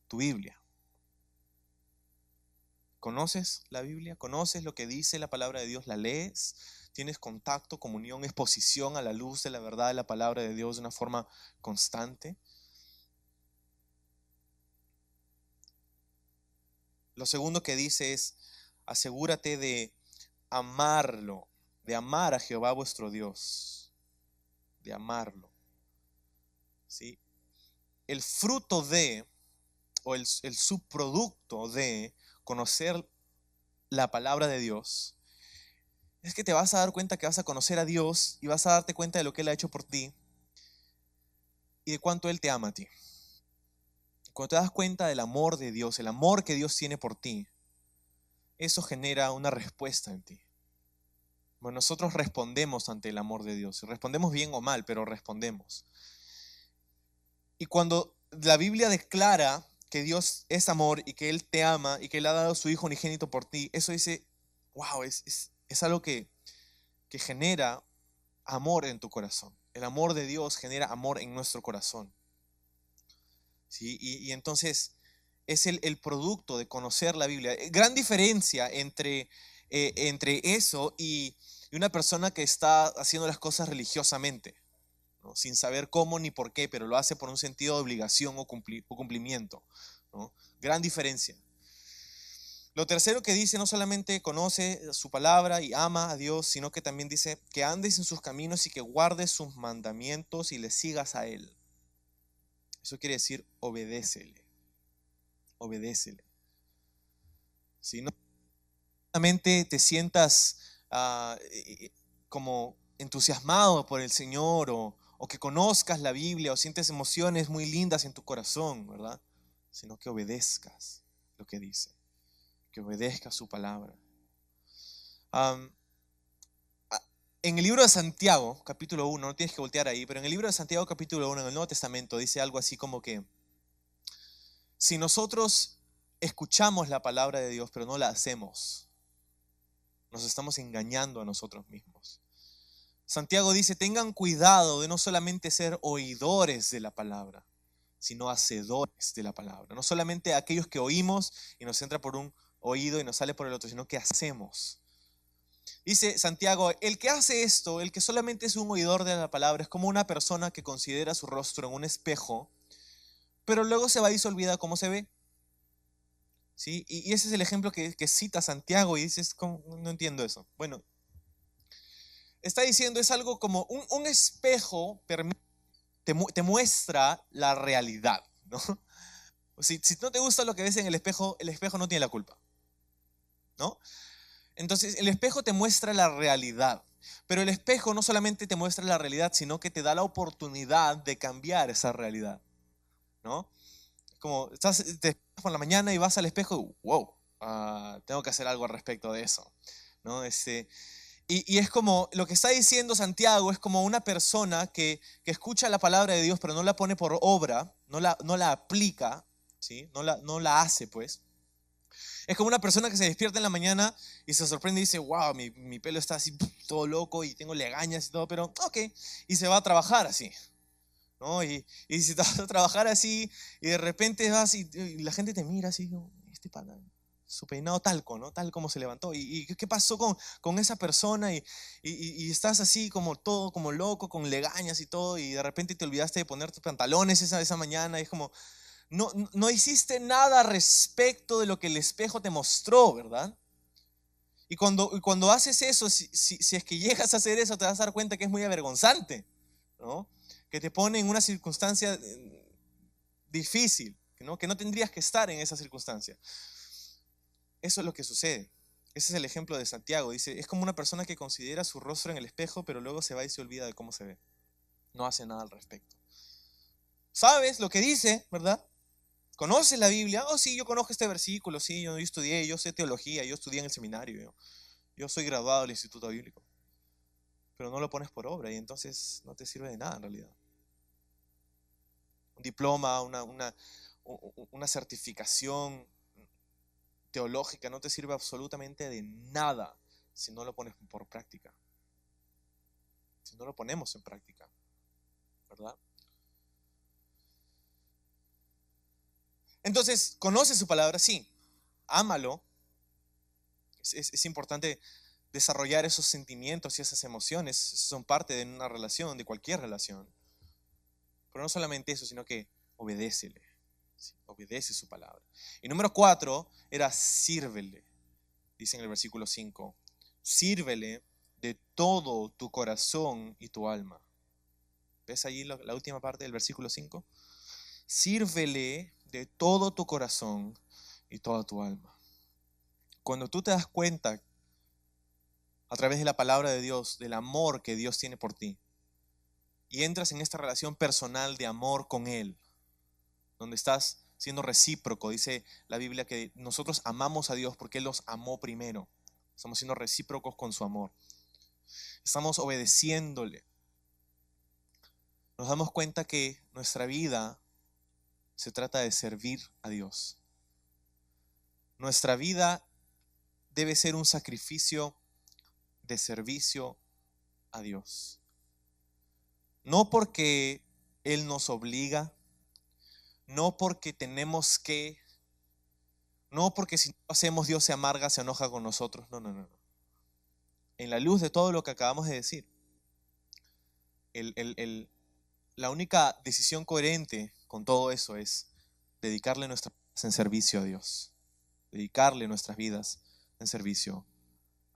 tu Biblia. ¿Conoces la Biblia? ¿Conoces lo que dice la palabra de Dios? ¿La lees? ¿Tienes contacto, comunión, exposición a la luz de la verdad de la palabra de Dios de una forma constante? Lo segundo que dice es, asegúrate de amarlo, de amar a Jehová vuestro Dios, de amarlo. ¿Sí? El fruto de, o el subproducto de conocer la palabra de Dios, es que te vas a dar cuenta que vas a conocer a Dios y vas a darte cuenta de lo que Él ha hecho por ti y de cuánto Él te ama a ti. Cuando te das cuenta del amor de Dios, el amor que Dios tiene por ti, eso genera una respuesta en ti. Bueno, nosotros respondemos ante el amor de Dios. Respondemos bien o mal, pero respondemos. Y cuando la Biblia declara que Dios es amor y que Él te ama y que Él ha dado a su Hijo unigénito por ti, eso dice, wow, es algo que genera amor en tu corazón. El amor de Dios genera amor en nuestro corazón. ¿Sí? Y entonces es el producto de conocer la Biblia. Gran diferencia entre eso y una persona que está haciendo las cosas religiosamente, ¿no? Sin saber cómo ni por qué, pero lo hace por un sentido de obligación o cumplimiento, ¿no? Gran diferencia. Lo tercero que dice, no solamente conoce su palabra y ama a Dios, sino que también dice que andes en sus caminos y que guardes sus mandamientos y le sigas a Él. Eso quiere decir obedécele. Obedécele. Si no solamente te sientas como entusiasmado por el Señor o que conozcas la Biblia o sientes emociones muy lindas en tu corazón, ¿verdad? Sino que obedezcas lo que dice, que obedezcas su palabra. Um, en el libro de Santiago, capítulo 1, no tienes que voltear ahí, pero en el libro de Santiago, capítulo 1, en el Nuevo Testamento, dice algo así como que si nosotros escuchamos la palabra de Dios, pero no la hacemos, nos estamos engañando a nosotros mismos. Santiago dice, tengan cuidado de no solamente ser oidores de la palabra, sino hacedores de la palabra. No solamente aquellos que oímos y nos entra por un oído y nos sale por el otro, sino que hacemos. Dice Santiago, el que hace esto, el que solamente es un oidor de la palabra, es como una persona que considera su rostro en un espejo, pero luego se va y se olvida cómo se ve. ¿Sí? Y ese es el ejemplo que cita Santiago y dices, ¿cómo? No entiendo eso. Bueno, está diciendo, es algo como un espejo te muestra la realidad, ¿no? Si no te gusta lo que ves en el espejo no tiene la culpa, ¿no? Entonces, el espejo te muestra la realidad, pero el espejo no solamente te muestra la realidad, sino que te da la oportunidad de cambiar esa realidad, ¿no? Como te despiertas por la mañana y vas al espejo y wow, tengo que hacer algo al respecto de eso, ¿no? Y es como, lo que está diciendo Santiago es como una persona que escucha la palabra de Dios, pero no la pone por obra, no la aplica, ¿sí? No la hace, pues. Es como una persona que se despierta en la mañana y se sorprende y dice, wow, mi pelo está así todo loco y tengo legañas y todo, pero ok, y se va a trabajar así, ¿no? Y si te vas a trabajar así y de repente vas y la gente te mira así, como, este pana, su peinado talco, ¿no? Tal como se levantó. ¿Y qué pasó con esa persona? Y estás así como todo, como loco, con legañas y todo, y de repente te olvidaste de poner tus pantalones esa mañana, y es como, no hiciste nada respecto de lo que el espejo te mostró, ¿verdad? Y cuando haces eso, si es que llegas a hacer eso, te vas a dar cuenta que es muy avergonzante, ¿no? Que te pone en una circunstancia difícil, ¿no? Que no tendrías que estar en esa circunstancia. Eso es lo que sucede. Ese es el ejemplo de Santiago. Dice, es como una persona que considera su rostro en el espejo, pero luego se va y se olvida de cómo se ve. No hace nada al respecto. ¿Sabes lo que dice, verdad? ¿Conoces la Biblia? Oh, sí, yo conozco este versículo, sí, yo estudié, yo sé teología, yo estudié en el seminario, yo soy graduado del Instituto Bíblico. Pero no lo pones por obra y entonces no te sirve de nada en realidad. Un diploma, una certificación teológica no te sirve absolutamente de nada si no lo pones por práctica. Si no lo ponemos en práctica, ¿verdad? Entonces, ¿conoce su palabra? Sí. Ámalo. Es importante desarrollar esos sentimientos y esas emociones. Son parte de una relación, de cualquier relación. Pero no solamente eso, sino que obedécele. ¿Sí? Obedece su palabra. Y número 4 era sírvele. Dice en el versículo 5. Sírvele de todo tu corazón y tu alma. ¿Ves allí la última parte del versículo 5? Sírvele de todo tu corazón y toda tu alma. Cuando tú te das cuenta, a través de la palabra de Dios, del amor que Dios tiene por ti, y entras en esta relación personal de amor con Él, donde estás siendo recíproco, dice la Biblia que nosotros amamos a Dios porque Él los amó primero. Estamos siendo recíprocos con su amor. Estamos obedeciéndole. Nos damos cuenta que nuestra vida se trata de servir a Dios. Nuestra vida debe ser un sacrificio de servicio a Dios. No porque Él nos obliga, no porque tenemos que, no porque si no lo hacemos Dios se amarga, se enoja con nosotros. No. En la luz de todo lo que acabamos de decir, la única decisión coherente con todo eso es dedicarle nuestras vidas en servicio a Dios. Dedicarle nuestras vidas en servicio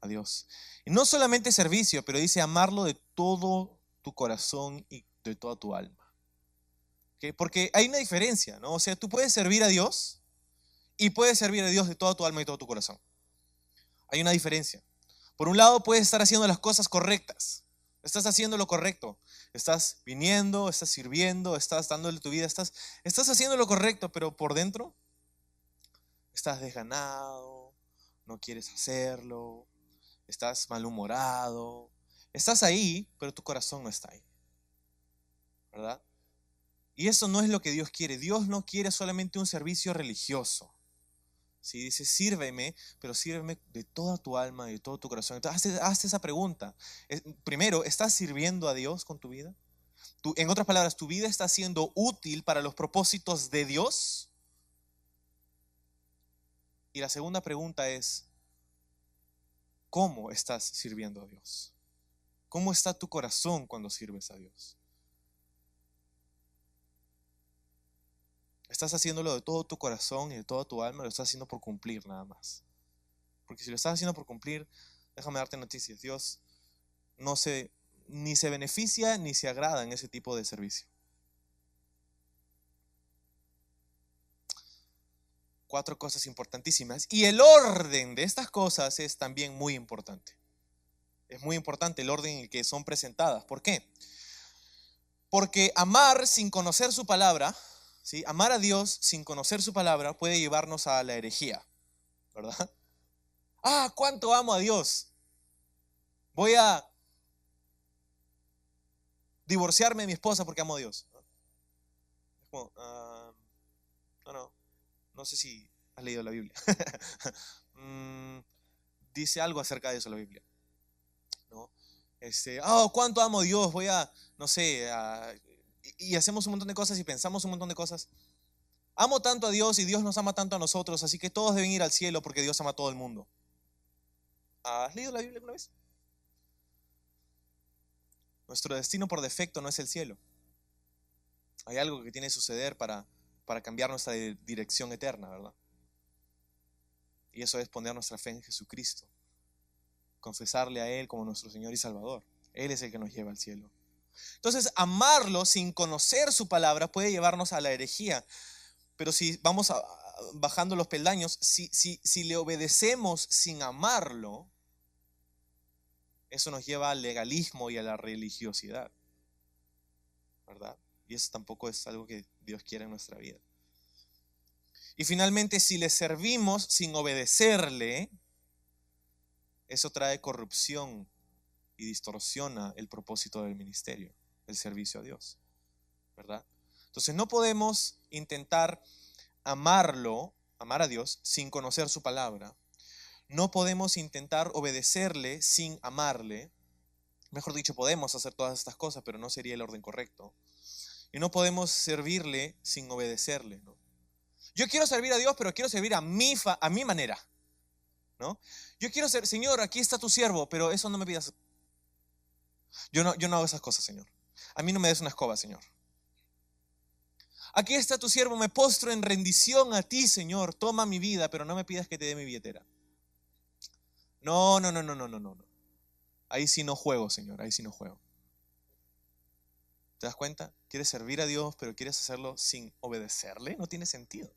a Dios. Y no solamente servicio, pero dice amarlo de todo tu corazón y de toda tu alma. ¿Okay? Porque hay una diferencia, ¿no? O sea, tú puedes servir a Dios y puedes servir a Dios de toda tu alma y todo tu corazón. Hay una diferencia. Por un lado, puedes estar haciendo las cosas correctas. Estás haciendo lo correcto. Estás viniendo, estás sirviendo, estás dándole tu vida, estás haciendo lo correcto, pero por dentro estás desganado, no quieres hacerlo, estás malhumorado. Estás ahí, pero tu corazón no está ahí, ¿verdad? Y eso no es lo que Dios quiere. Dios no quiere solamente un servicio religioso. Si dice, sírveme, pero sírveme de toda tu alma y de todo tu corazón. Entonces, hazte esa pregunta. Primero, ¿estás sirviendo a Dios con tu vida? En otras palabras, ¿tu vida está siendo útil para los propósitos de Dios? Y la segunda pregunta es, ¿cómo estás sirviendo a Dios? ¿Cómo está tu corazón cuando sirves a Dios? ¿Estás haciéndolo de todo tu corazón y de toda tu alma, o lo estás haciendo por cumplir nada más? Porque si lo estás haciendo por cumplir, déjame darte noticias, Dios ni se beneficia ni se agrada en ese tipo de servicio. 4 cosas importantísimas. Y el orden de estas cosas es también muy importante. Es muy importante el orden en el que son presentadas. ¿Por qué? Porque amar sin conocer su palabra, ¿sí? Amar a Dios sin conocer su palabra puede llevarnos a la herejía, ¿verdad? ¿Cuánto amo a Dios? Voy a divorciarme de mi esposa porque amo a Dios. Es como, no sé si has leído la Biblia. Dice algo acerca de eso la Biblia, ¿no? ¿Cuánto amo a Dios? Voy a, no sé, y hacemos un montón de cosas y pensamos un montón de cosas. Amo tanto a Dios y Dios nos ama tanto a nosotros, así que todos deben ir al cielo porque Dios ama a todo el mundo. ¿Has leído la Biblia alguna vez? Nuestro destino por defecto no es el cielo. Hay algo que tiene que suceder para cambiar nuestra dirección eterna, ¿verdad? Y eso es poner nuestra fe en Jesucristo, confesarle a Él como nuestro Señor y Salvador. Él es el que nos lleva al cielo. Entonces, amarlo sin conocer su palabra puede llevarnos a la herejía. Pero si vamos bajando los peldaños, si le obedecemos sin amarlo, eso nos lleva al legalismo y a la religiosidad, ¿verdad? Y eso tampoco es algo que Dios quiere en nuestra vida. Y finalmente, si le servimos sin obedecerle, eso trae corrupción y distorsiona el propósito del ministerio, el servicio a Dios, ¿verdad? Entonces no podemos intentar amar a Dios sin conocer su palabra. No podemos intentar obedecerle sin amarle. Mejor dicho, podemos hacer todas estas cosas, pero no sería el orden correcto. Y no podemos servirle sin obedecerle, ¿no? Yo quiero servir a Dios, pero quiero servir a mi manera, ¿no? Yo quiero ser, Señor, aquí está tu siervo, pero eso no me pidas. Yo no hago esas cosas, Señor. A mí no me des una escoba, Señor. Aquí está tu siervo, me postro en rendición a ti, Señor. Toma mi vida, pero no me pidas que te dé mi billetera. No. Ahí sí no juego, Señor, ahí sí no juego. ¿Te das cuenta? Quieres servir a Dios, pero quieres hacerlo sin obedecerle. No tiene sentido.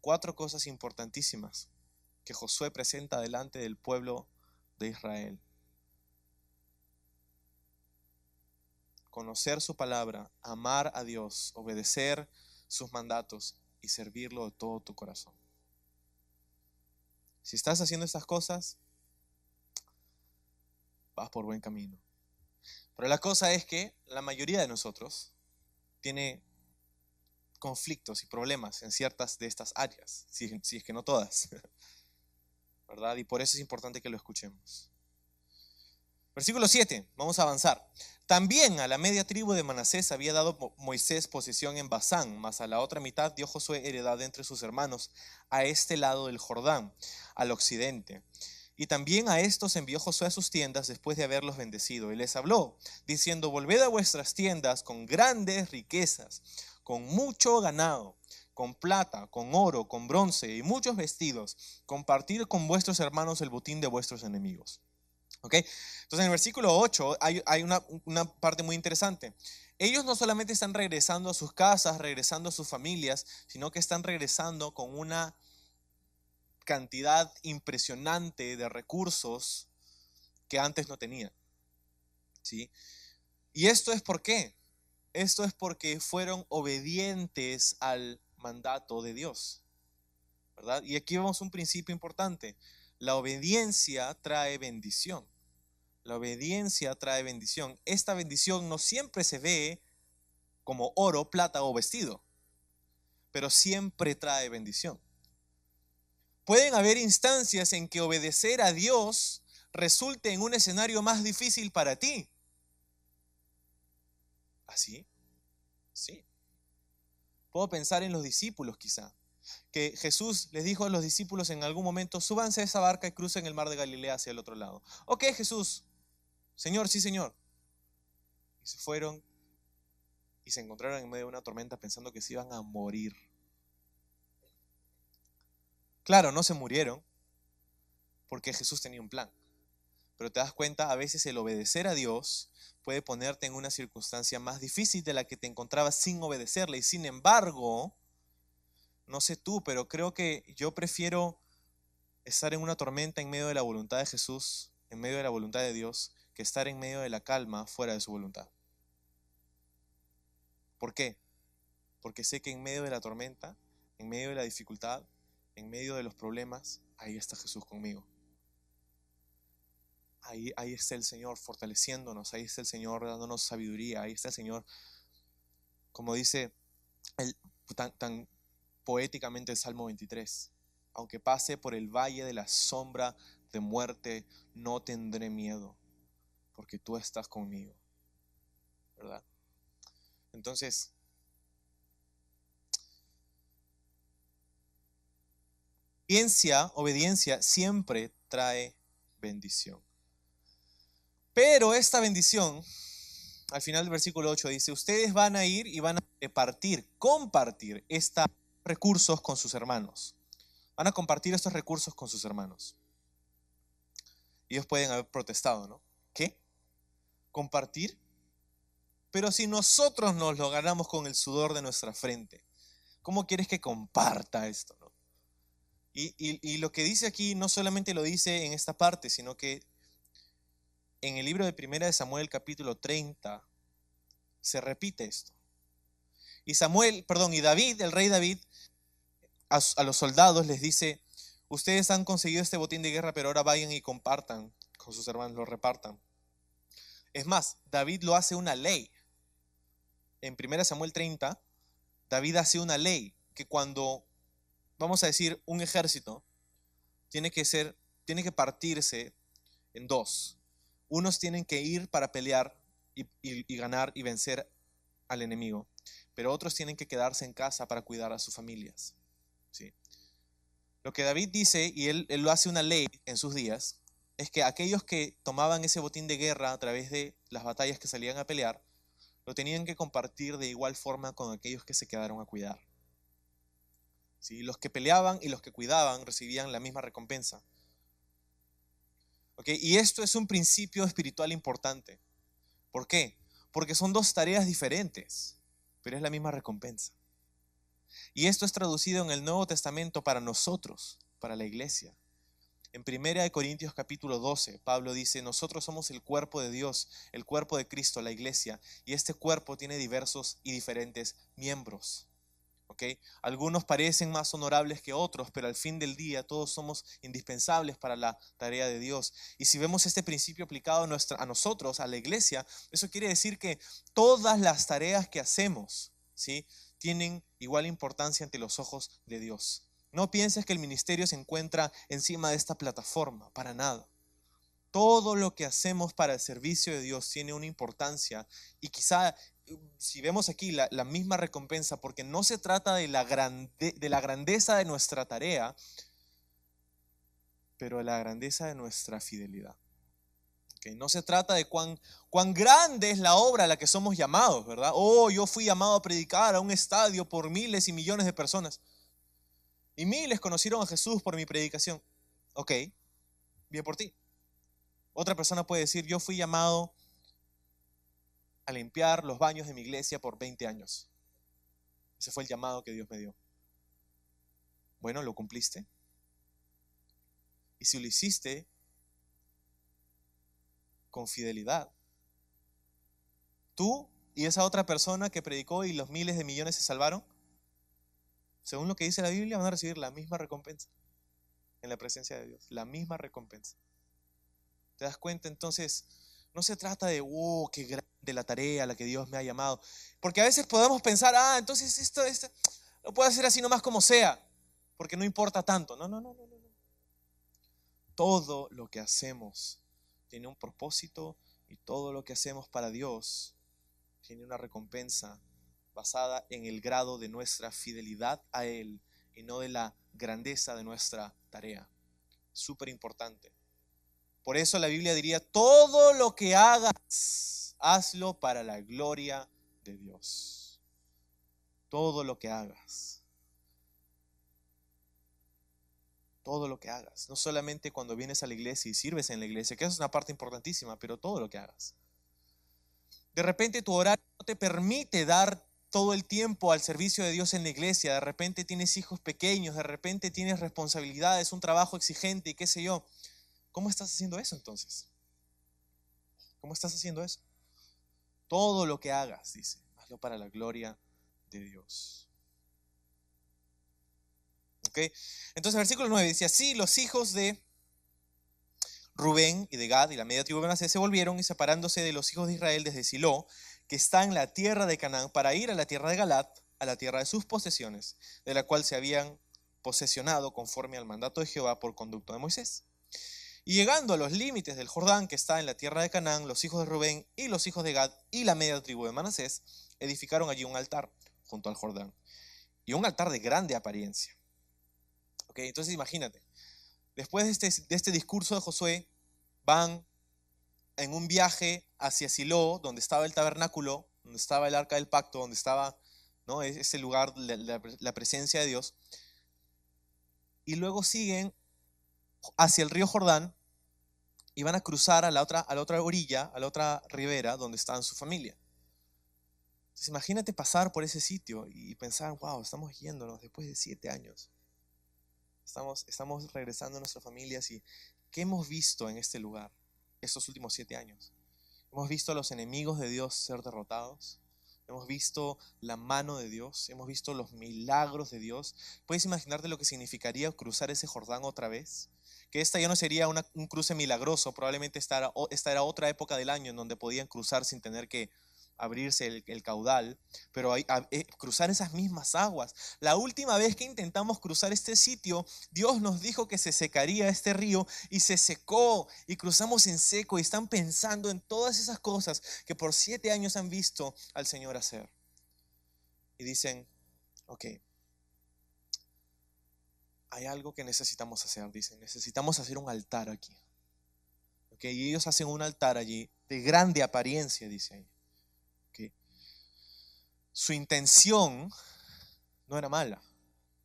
4 cosas importantísimas que Josué presenta delante del pueblo de Israel. Conocer su palabra, amar a Dios, obedecer sus mandatos y servirlo de todo tu corazón. Si estás haciendo estas cosas, vas por buen camino. Pero la cosa es que la mayoría de nosotros tiene conflictos y problemas en ciertas de estas áreas, si es que no todas, ¿verdad? Y por eso es importante que lo escuchemos. Versículo 7, vamos a avanzar. También a la media tribu de Manasés había dado Moisés posesión en Basán, mas a la otra mitad dio Josué heredad entre sus hermanos, a este lado del Jordán, al occidente. Y también a estos envió Josué a sus tiendas después de haberlos bendecido. Y les habló, diciendo, volved a vuestras tiendas con grandes riquezas, con mucho ganado, con plata, con oro, con bronce y muchos vestidos. Compartid con vuestros hermanos el botín de vuestros enemigos. ¿Ok? Entonces en el versículo 8 hay una parte muy interesante. Ellos no solamente están regresando a sus casas, regresando a sus familias, sino que están regresando con una cantidad impresionante de recursos que antes no tenían, ¿sí? ¿Y esto es por qué? Esto es porque fueron obedientes al mandato de Dios, ¿verdad? Y aquí vemos un principio importante. La obediencia trae bendición. La obediencia trae bendición. Esta bendición no siempre se ve como oro, plata o vestido, pero siempre trae bendición. Pueden haber instancias en que obedecer a Dios resulte en un escenario más difícil para ti. ¿Así? Sí. Puedo pensar en los discípulos quizá, que Jesús les dijo a los discípulos en algún momento: súbanse a esa barca y crucen el mar de Galilea hacia el otro lado. Ok, Jesús, Señor, sí, Señor. Y se fueron y se encontraron en medio de una tormenta pensando que se iban a morir. Claro, no se murieron porque Jesús tenía un plan. Pero te das cuenta, a veces el obedecer a Dios puede ponerte en una circunstancia más difícil de la que te encontrabas sin obedecerle. Y sin embargo, no sé tú, pero creo que yo prefiero estar en una tormenta en medio de la voluntad de Jesús, en medio de la voluntad de Dios, que estar en medio de la calma fuera de su voluntad. ¿Por qué? Porque sé que en medio de la tormenta, en medio de la dificultad, en medio de los problemas, ahí está Jesús conmigo. Ahí está el Señor fortaleciéndonos, ahí está el Señor dándonos sabiduría, ahí está el Señor, como dice tan poéticamente el Salmo 23. Aunque pase por el valle de la sombra de muerte, no tendré miedo, porque tú estás conmigo, ¿verdad? Entonces, obediencia siempre trae bendición. Pero esta bendición, al final del versículo 8 dice: ustedes van a ir y van a compartir estos recursos con sus hermanos. Van a compartir estos recursos con sus hermanos. Ellos pueden haber protestado, ¿no? ¿Qué? ¿Compartir? Pero si nosotros nos lo ganamos con el sudor de nuestra frente, ¿cómo quieres que comparta esto, no? Y lo que dice aquí no solamente lo dice en esta parte, sino que en el libro de Primera de Samuel, capítulo 30, se repite esto. Y David, el rey David, a los soldados les dice: ustedes han conseguido este botín de guerra, pero ahora vayan y compartan con sus hermanos, lo repartan. Es más, David lo hace una ley. En 1 Samuel 30, David hace una ley que cuando, vamos a decir, un ejército tiene que partirse en dos. Unos tienen que ir para pelear y ganar y vencer al enemigo, pero otros tienen que quedarse en casa para cuidar a sus familias. ¿Sí? Lo que David dice, y él lo hace una ley en sus días, es que aquellos que tomaban ese botín de guerra a través de las batallas que salían a pelear, lo tenían que compartir de igual forma con aquellos que se quedaron a cuidar. ¿Sí? Los que peleaban y los que cuidaban recibían la misma recompensa. ¿Okay? Y esto es un principio espiritual importante. ¿Por qué? Porque son dos tareas diferentes, pero es la misma recompensa. Y esto es traducido en el Nuevo Testamento para nosotros, para la iglesia. En 1 Corintios capítulo 12, Pablo dice: nosotros somos el cuerpo de Dios, el cuerpo de Cristo, la iglesia, y este cuerpo tiene diversos y diferentes miembros. ¿Okay? Algunos parecen más honorables que otros, pero al fin del día todos somos indispensables para la tarea de Dios. Y si vemos este principio aplicado a nosotros, a la iglesia, eso quiere decir que todas las tareas que hacemos, ¿sí?, tienen igual importancia ante los ojos de Dios. No pienses que el ministerio se encuentra encima de esta plataforma, para nada. Todo lo que hacemos para el servicio de Dios tiene una importancia, y quizá si vemos aquí la misma recompensa, porque no se trata de la grandeza de nuestra tarea, pero de la grandeza de nuestra fidelidad. ¿Okay? No se trata de cuán grande es la obra a la que somos llamados, ¿verdad? Oh, yo fui llamado a predicar a un estadio por miles y millones de personas, y miles conocieron a Jesús por mi predicación. Ok, bien por ti. Otra persona puede decir: yo fui llamado a limpiar los baños de mi iglesia por 20 años. Ese fue el llamado que Dios me dio. Bueno, ¿lo cumpliste? Y si lo hiciste con fidelidad, tú y esa otra persona que predicó y los miles de millones se salvaron, según lo que dice la Biblia, van a recibir la misma recompensa en la presencia de Dios. La misma recompensa. ¿Te das cuenta? Entonces, no se trata de, qué grande la tarea a la que Dios me ha llamado. Porque a veces podemos pensar: entonces esto lo puedo hacer así nomás como sea, porque no importa tanto. No. Todo lo que hacemos tiene un propósito y todo lo que hacemos para Dios tiene una recompensa basada en el grado de nuestra fidelidad a Él y no de la grandeza de nuestra tarea. Súper importante. Por eso la Biblia diría, todo lo que hagas, hazlo para la gloria de Dios. Todo lo que hagas. Todo lo que hagas. No solamente cuando vienes a la iglesia y sirves en la iglesia, que eso es una parte importantísima, pero todo lo que hagas. De repente tu horario no te permite dar todo el tiempo al servicio de Dios en la iglesia. De repente tienes hijos pequeños, de repente tienes responsabilidades, un trabajo exigente y qué sé yo. ¿Cómo estás haciendo eso entonces? ¿Cómo estás haciendo eso? Todo lo que hagas, dice, hazlo para la gloria de Dios. ¿Ok? Entonces, versículo 9 dice, así los hijos de Rubén y de Gad y la media tribu de Manasés se volvieron y separándose de los hijos de Israel desde Silo, que está en la tierra de Canaán, para ir a la tierra de Galaad, a la tierra de sus posesiones, de la cual se habían posesionado conforme al mandato de Jehová por conducto de Moisés. Y llegando a los límites del Jordán, que está en la tierra de Canaán, los hijos de Rubén y los hijos de Gad y la media tribu de Manasés edificaron allí un altar junto al Jordán, y un altar de grande apariencia. Okay, entonces imagínate, después de este discurso de Josué, van en un viaje hacia Silo, donde estaba el tabernáculo, donde estaba el arca del pacto, donde estaba, ¿no?, ese lugar, la presencia de Dios, y luego siguen hacia el río Jordán y van a cruzar a la otra orilla, a la otra ribera, donde estaba su familia. Entonces imagínate pasar por ese sitio y pensar, wow, estamos yéndonos después de 7 años. Estamos regresando a nuestras familias y ¿qué hemos visto en este lugar estos últimos 7 años? Hemos visto a los enemigos de Dios ser derrotados. Hemos visto la mano de Dios. Hemos visto los milagros de Dios. ¿Puedes imaginarte lo que significaría cruzar ese Jordán otra vez? Que esta ya no sería un cruce milagroso. Probablemente esta era otra época del año en donde podían cruzar sin tener que abrirse el caudal, pero cruzar esas mismas aguas. La última vez que intentamos cruzar este sitio, Dios nos dijo que se secaría este río y se secó y cruzamos en seco y están pensando en todas esas cosas que por 7 años han visto al Señor hacer. Y dicen, ok, hay algo que necesitamos hacer, dicen, necesitamos hacer un altar aquí. Okay, y ellos hacen un altar allí de grande apariencia, dicen. Okay. Su intención no era mala.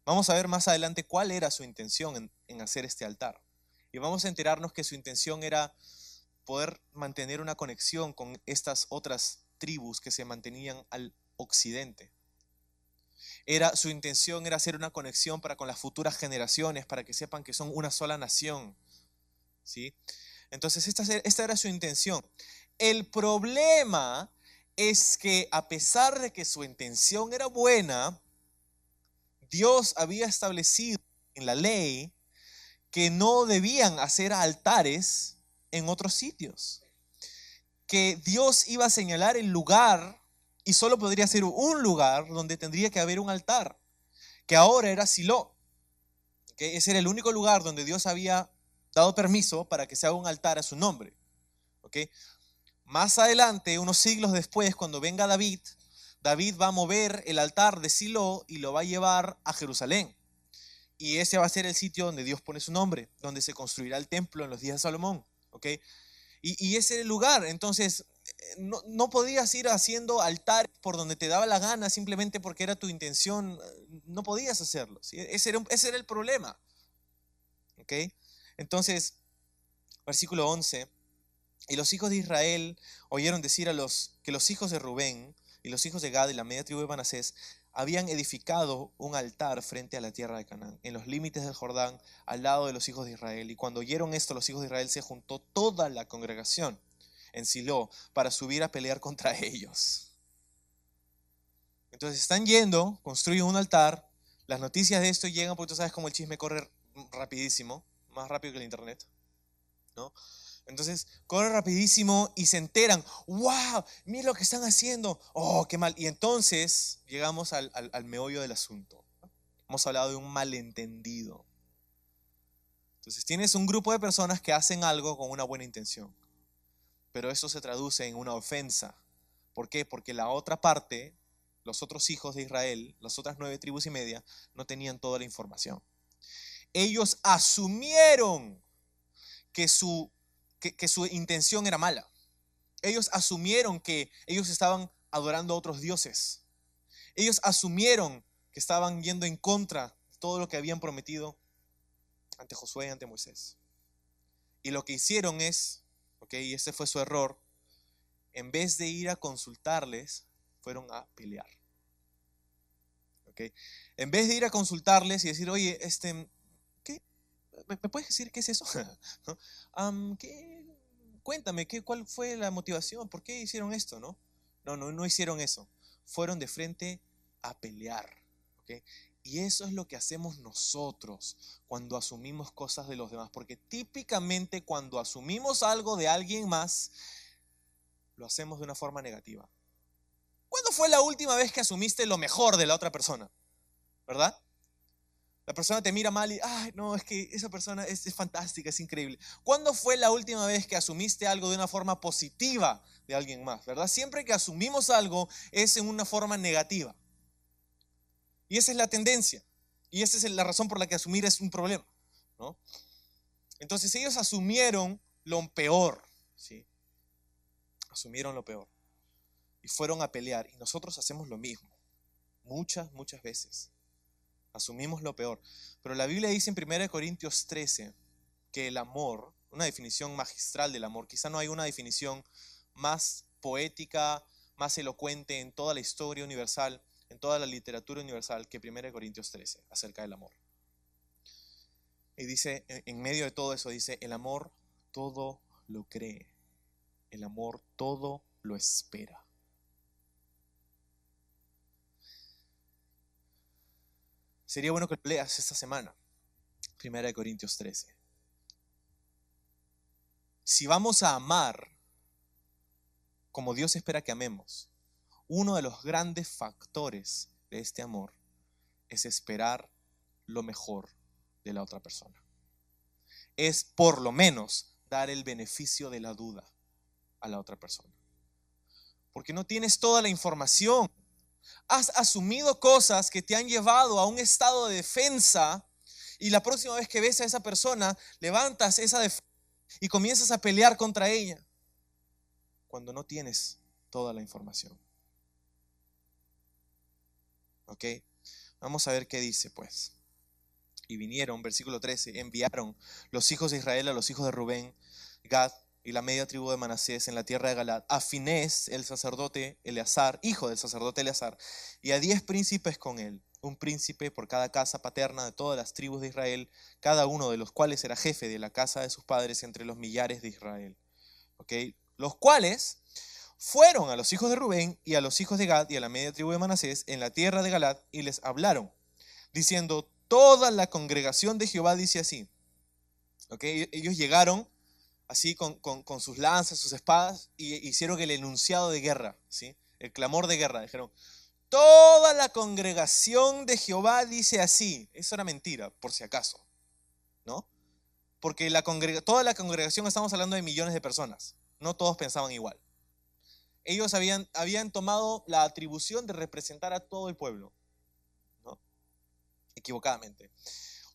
Vamos a ver más adelante cuál era su intención en hacer este altar. Y vamos a enterarnos que su intención era poder mantener una conexión con estas otras tribus que se mantenían al occidente. Su intención era hacer una conexión con las futuras generaciones, para que sepan que son una sola nación. ¿Sí? Entonces esta era su intención. El problema es que a pesar de que su intención era buena, Dios había establecido en la ley que no debían hacer altares en otros sitios. Que Dios iba a señalar el lugar y solo podría ser un lugar donde tendría que haber un altar, que ahora era Silo. ¿Okay? Ese era el único lugar donde Dios había dado permiso para que se haga un altar a su nombre. ¿Okay? Más adelante, unos siglos después, cuando venga David va a mover el altar de Silo y lo va a llevar a Jerusalén. Y ese va a ser el sitio donde Dios pone su nombre, donde se construirá el templo en los días de Salomón. ¿Okay? Y ese era el lugar. Entonces, no podías ir haciendo altares por donde te daba la gana simplemente porque era tu intención. No podías hacerlo, ¿sí? Ese era el problema. ¿Okay? Entonces, versículo 11. Y los hijos de Israel oyeron decir que los hijos de Rubén y los hijos de Gad y la media tribu de Manasés habían edificado un altar frente a la tierra de Canaán, en los límites del Jordán, al lado de los hijos de Israel. Y cuando oyeron esto, los hijos de Israel, se juntó toda la congregación en Silo para subir a pelear contra ellos. Entonces están yendo, construyen un altar. Las noticias de esto llegan, porque tú sabes cómo el chisme corre rapidísimo, más rápido que el internet, ¿no? Entonces corren rapidísimo y se enteran, wow, mira lo que están haciendo, oh, qué mal. Y entonces llegamos al meollo del asunto. Hemos hablado de un malentendido. Entonces tienes un grupo de personas que hacen algo con una buena intención. pero eso se traduce en una ofensa. ¿Por qué? Porque la otra parte, los otros hijos de Israel, las otras 9 tribus y media, no tenían toda la información. Ellos asumieron que su intención era mala. Ellos asumieron que ellos estaban adorando a otros dioses. Ellos asumieron que estaban yendo en contra de todo lo que habían prometido ante Josué y ante Moisés. Y lo que hicieron es, y ese fue su error, en vez de ir a consultarles, fueron a pelear. En vez de ir a consultarles y decir, oye, ¿qué? ¿Me puedes decir qué es eso? ¿No? Cuéntame, ¿cuál fue la motivación? ¿Por qué hicieron esto? No hicieron eso. Fueron de frente a pelear. Y eso es lo que hacemos nosotros cuando asumimos cosas de los demás. Porque típicamente cuando asumimos algo de alguien más, lo hacemos de una forma negativa. ¿Cuándo fue la última vez que asumiste lo mejor de la otra persona? ¿Verdad? La persona te mira mal y, ay, no, es que esa persona es fantástica, es increíble. ¿Cuándo fue la última vez que asumiste algo de una forma positiva de alguien más? ¿Verdad? Siempre que asumimos algo es en una forma negativa. Y esa es la tendencia. Y esa es la razón por la que asumir es un problema, ¿no? Entonces ellos asumieron lo peor, ¿sí? Asumieron lo peor. Y fueron a pelear. Y nosotros hacemos lo mismo. Muchas veces. Asumimos lo peor. Pero la Biblia dice en 1 Corintios 13 que el amor, una definición magistral del amor, quizá no hay una definición más poética, más elocuente en toda la historia universal, en toda la literatura universal que 1 Corintios 13 acerca del amor. Y dice, en medio de todo eso, dice, el amor todo lo cree, el amor todo lo espera. Sería bueno que leas esta semana 1 Corintios 13. Si vamos a amar como Dios espera que amemos, uno de los grandes factores de este amor es esperar lo mejor de la otra persona. Es por lo menos dar el beneficio de la duda a la otra persona. Porque no tienes toda la información. Has asumido cosas que te han llevado a un estado de defensa y la próxima vez que ves a esa persona, levantas esa defensa y comienzas a pelear contra ella cuando no tienes toda la información. Vamos a ver qué dice pues. Y vinieron, versículo 13, enviaron los hijos de Israel a los hijos de Rubén, Gad y la media tribu de Manasés en la tierra de Galaad, a Finés, el sacerdote Eleazar, hijo del sacerdote Eleazar, y a 10 príncipes con él, un príncipe por cada casa paterna de todas las tribus de Israel, cada uno de los cuales era jefe de la casa de sus padres entre los millares de Israel. Los cuales fueron a los hijos de Rubén y a los hijos de Gad y a la media tribu de Manasés en la tierra de Galaad y les hablaron, diciendo, toda la congregación de Jehová dice así. Ellos llegaron así con sus lanzas, sus espadas, y hicieron el enunciado de guerra, ¿sí? El clamor de guerra. Dijeron, toda la congregación de Jehová dice así. Eso era mentira, por si acaso, ¿no? Porque toda la congregación, estamos hablando de millones de personas. No todos pensaban igual. Ellos habían tomado la atribución de representar a todo el pueblo, ¿no? Equivocadamente.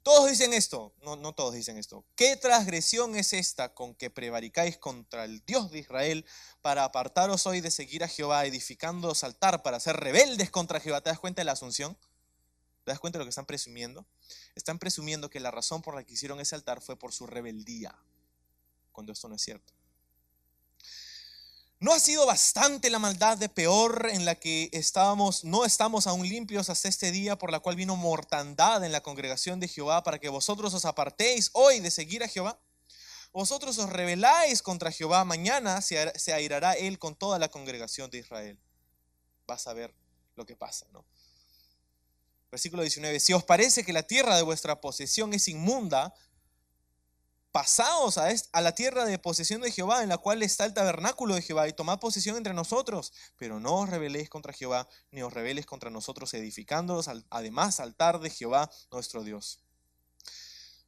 Todos dicen esto, no todos dicen esto. ¿Qué transgresión es esta con que prevaricáis contra el Dios de Israel para apartaros hoy de seguir a Jehová, edificándoos altar para ser rebeldes contra Jehová? ¿Te das cuenta de la asunción? ¿Te das cuenta de lo que están presumiendo? Están presumiendo que la razón por la que hicieron ese altar fue por su rebeldía, cuando esto no es cierto. ¿No ha sido bastante la maldad de Peor en la que no estamos aún limpios hasta este día, por la cual vino mortandad en la congregación de Jehová, para que vosotros os apartéis hoy de seguir a Jehová? Vosotros os rebeláis contra Jehová, mañana se airará él con toda la congregación de Israel. Vas a ver lo que pasa, ¿no? Versículo 19, si os parece que la tierra de vuestra posesión es inmunda, pasaos a la tierra de posesión de Jehová, en la cual está el tabernáculo de Jehová, y tomad posesión entre nosotros, pero no os rebeléis contra Jehová, ni os rebeléis contra nosotros, edificándolos además altar de Jehová nuestro Dios.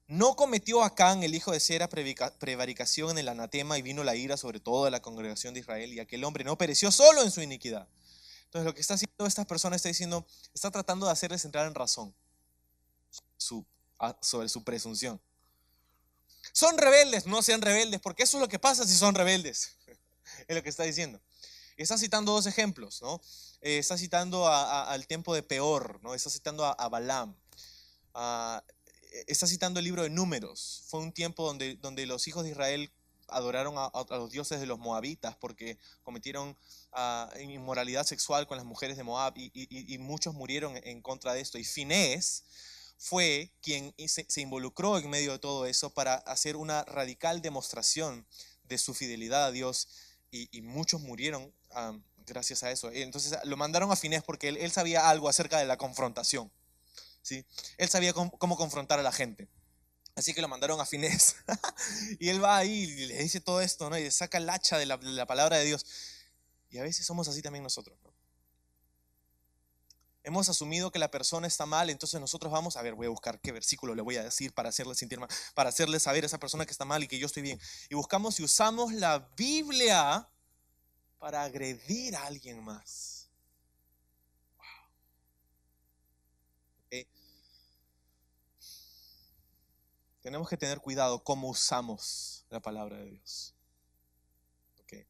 ¿No cometió Acán, el hijo de Sera, prevaricación en el anatema y vino la ira sobre toda la congregación de Israel y aquel hombre no pereció solo en su iniquidad? Entonces lo que está haciendo esta persona está diciendo, está tratando de hacerles entrar en razón su, sobre su presunción. Son rebeldes, no sean rebeldes, porque eso es lo que pasa si son rebeldes. Es lo que está diciendo. Está citando dos ejemplos, ¿no? Está citando al tiempo de Peor, ¿no? Está citando a Balaam. Ah, está citando el libro de Números. Fue un tiempo donde los hijos de Israel adoraron a los dioses de los moabitas porque cometieron inmoralidad sexual con las mujeres de Moab y muchos murieron en contra de esto. Y Finés fue quien se involucró en medio de todo eso para hacer una radical demostración de su fidelidad a Dios y muchos murieron gracias a eso. Entonces lo mandaron a Finés porque él sabía algo acerca de la confrontación. ¿Sí? Él sabía cómo confrontar a la gente. Así que lo mandaron a Finés. Y él va ahí y le dice todo esto, ¿no? Y le saca el hacha de la palabra de Dios. Y a veces somos así también nosotros, ¿no? Hemos asumido que la persona está mal, entonces nosotros vamos a ver, voy a buscar qué versículo le voy a decir para hacerle sentir mal, para hacerle saber a esa persona que está mal y que yo estoy bien. Y buscamos y usamos la Biblia para agredir a alguien más. ¿Okay? Tenemos que tener cuidado cómo usamos la palabra de Dios. ¿Okay?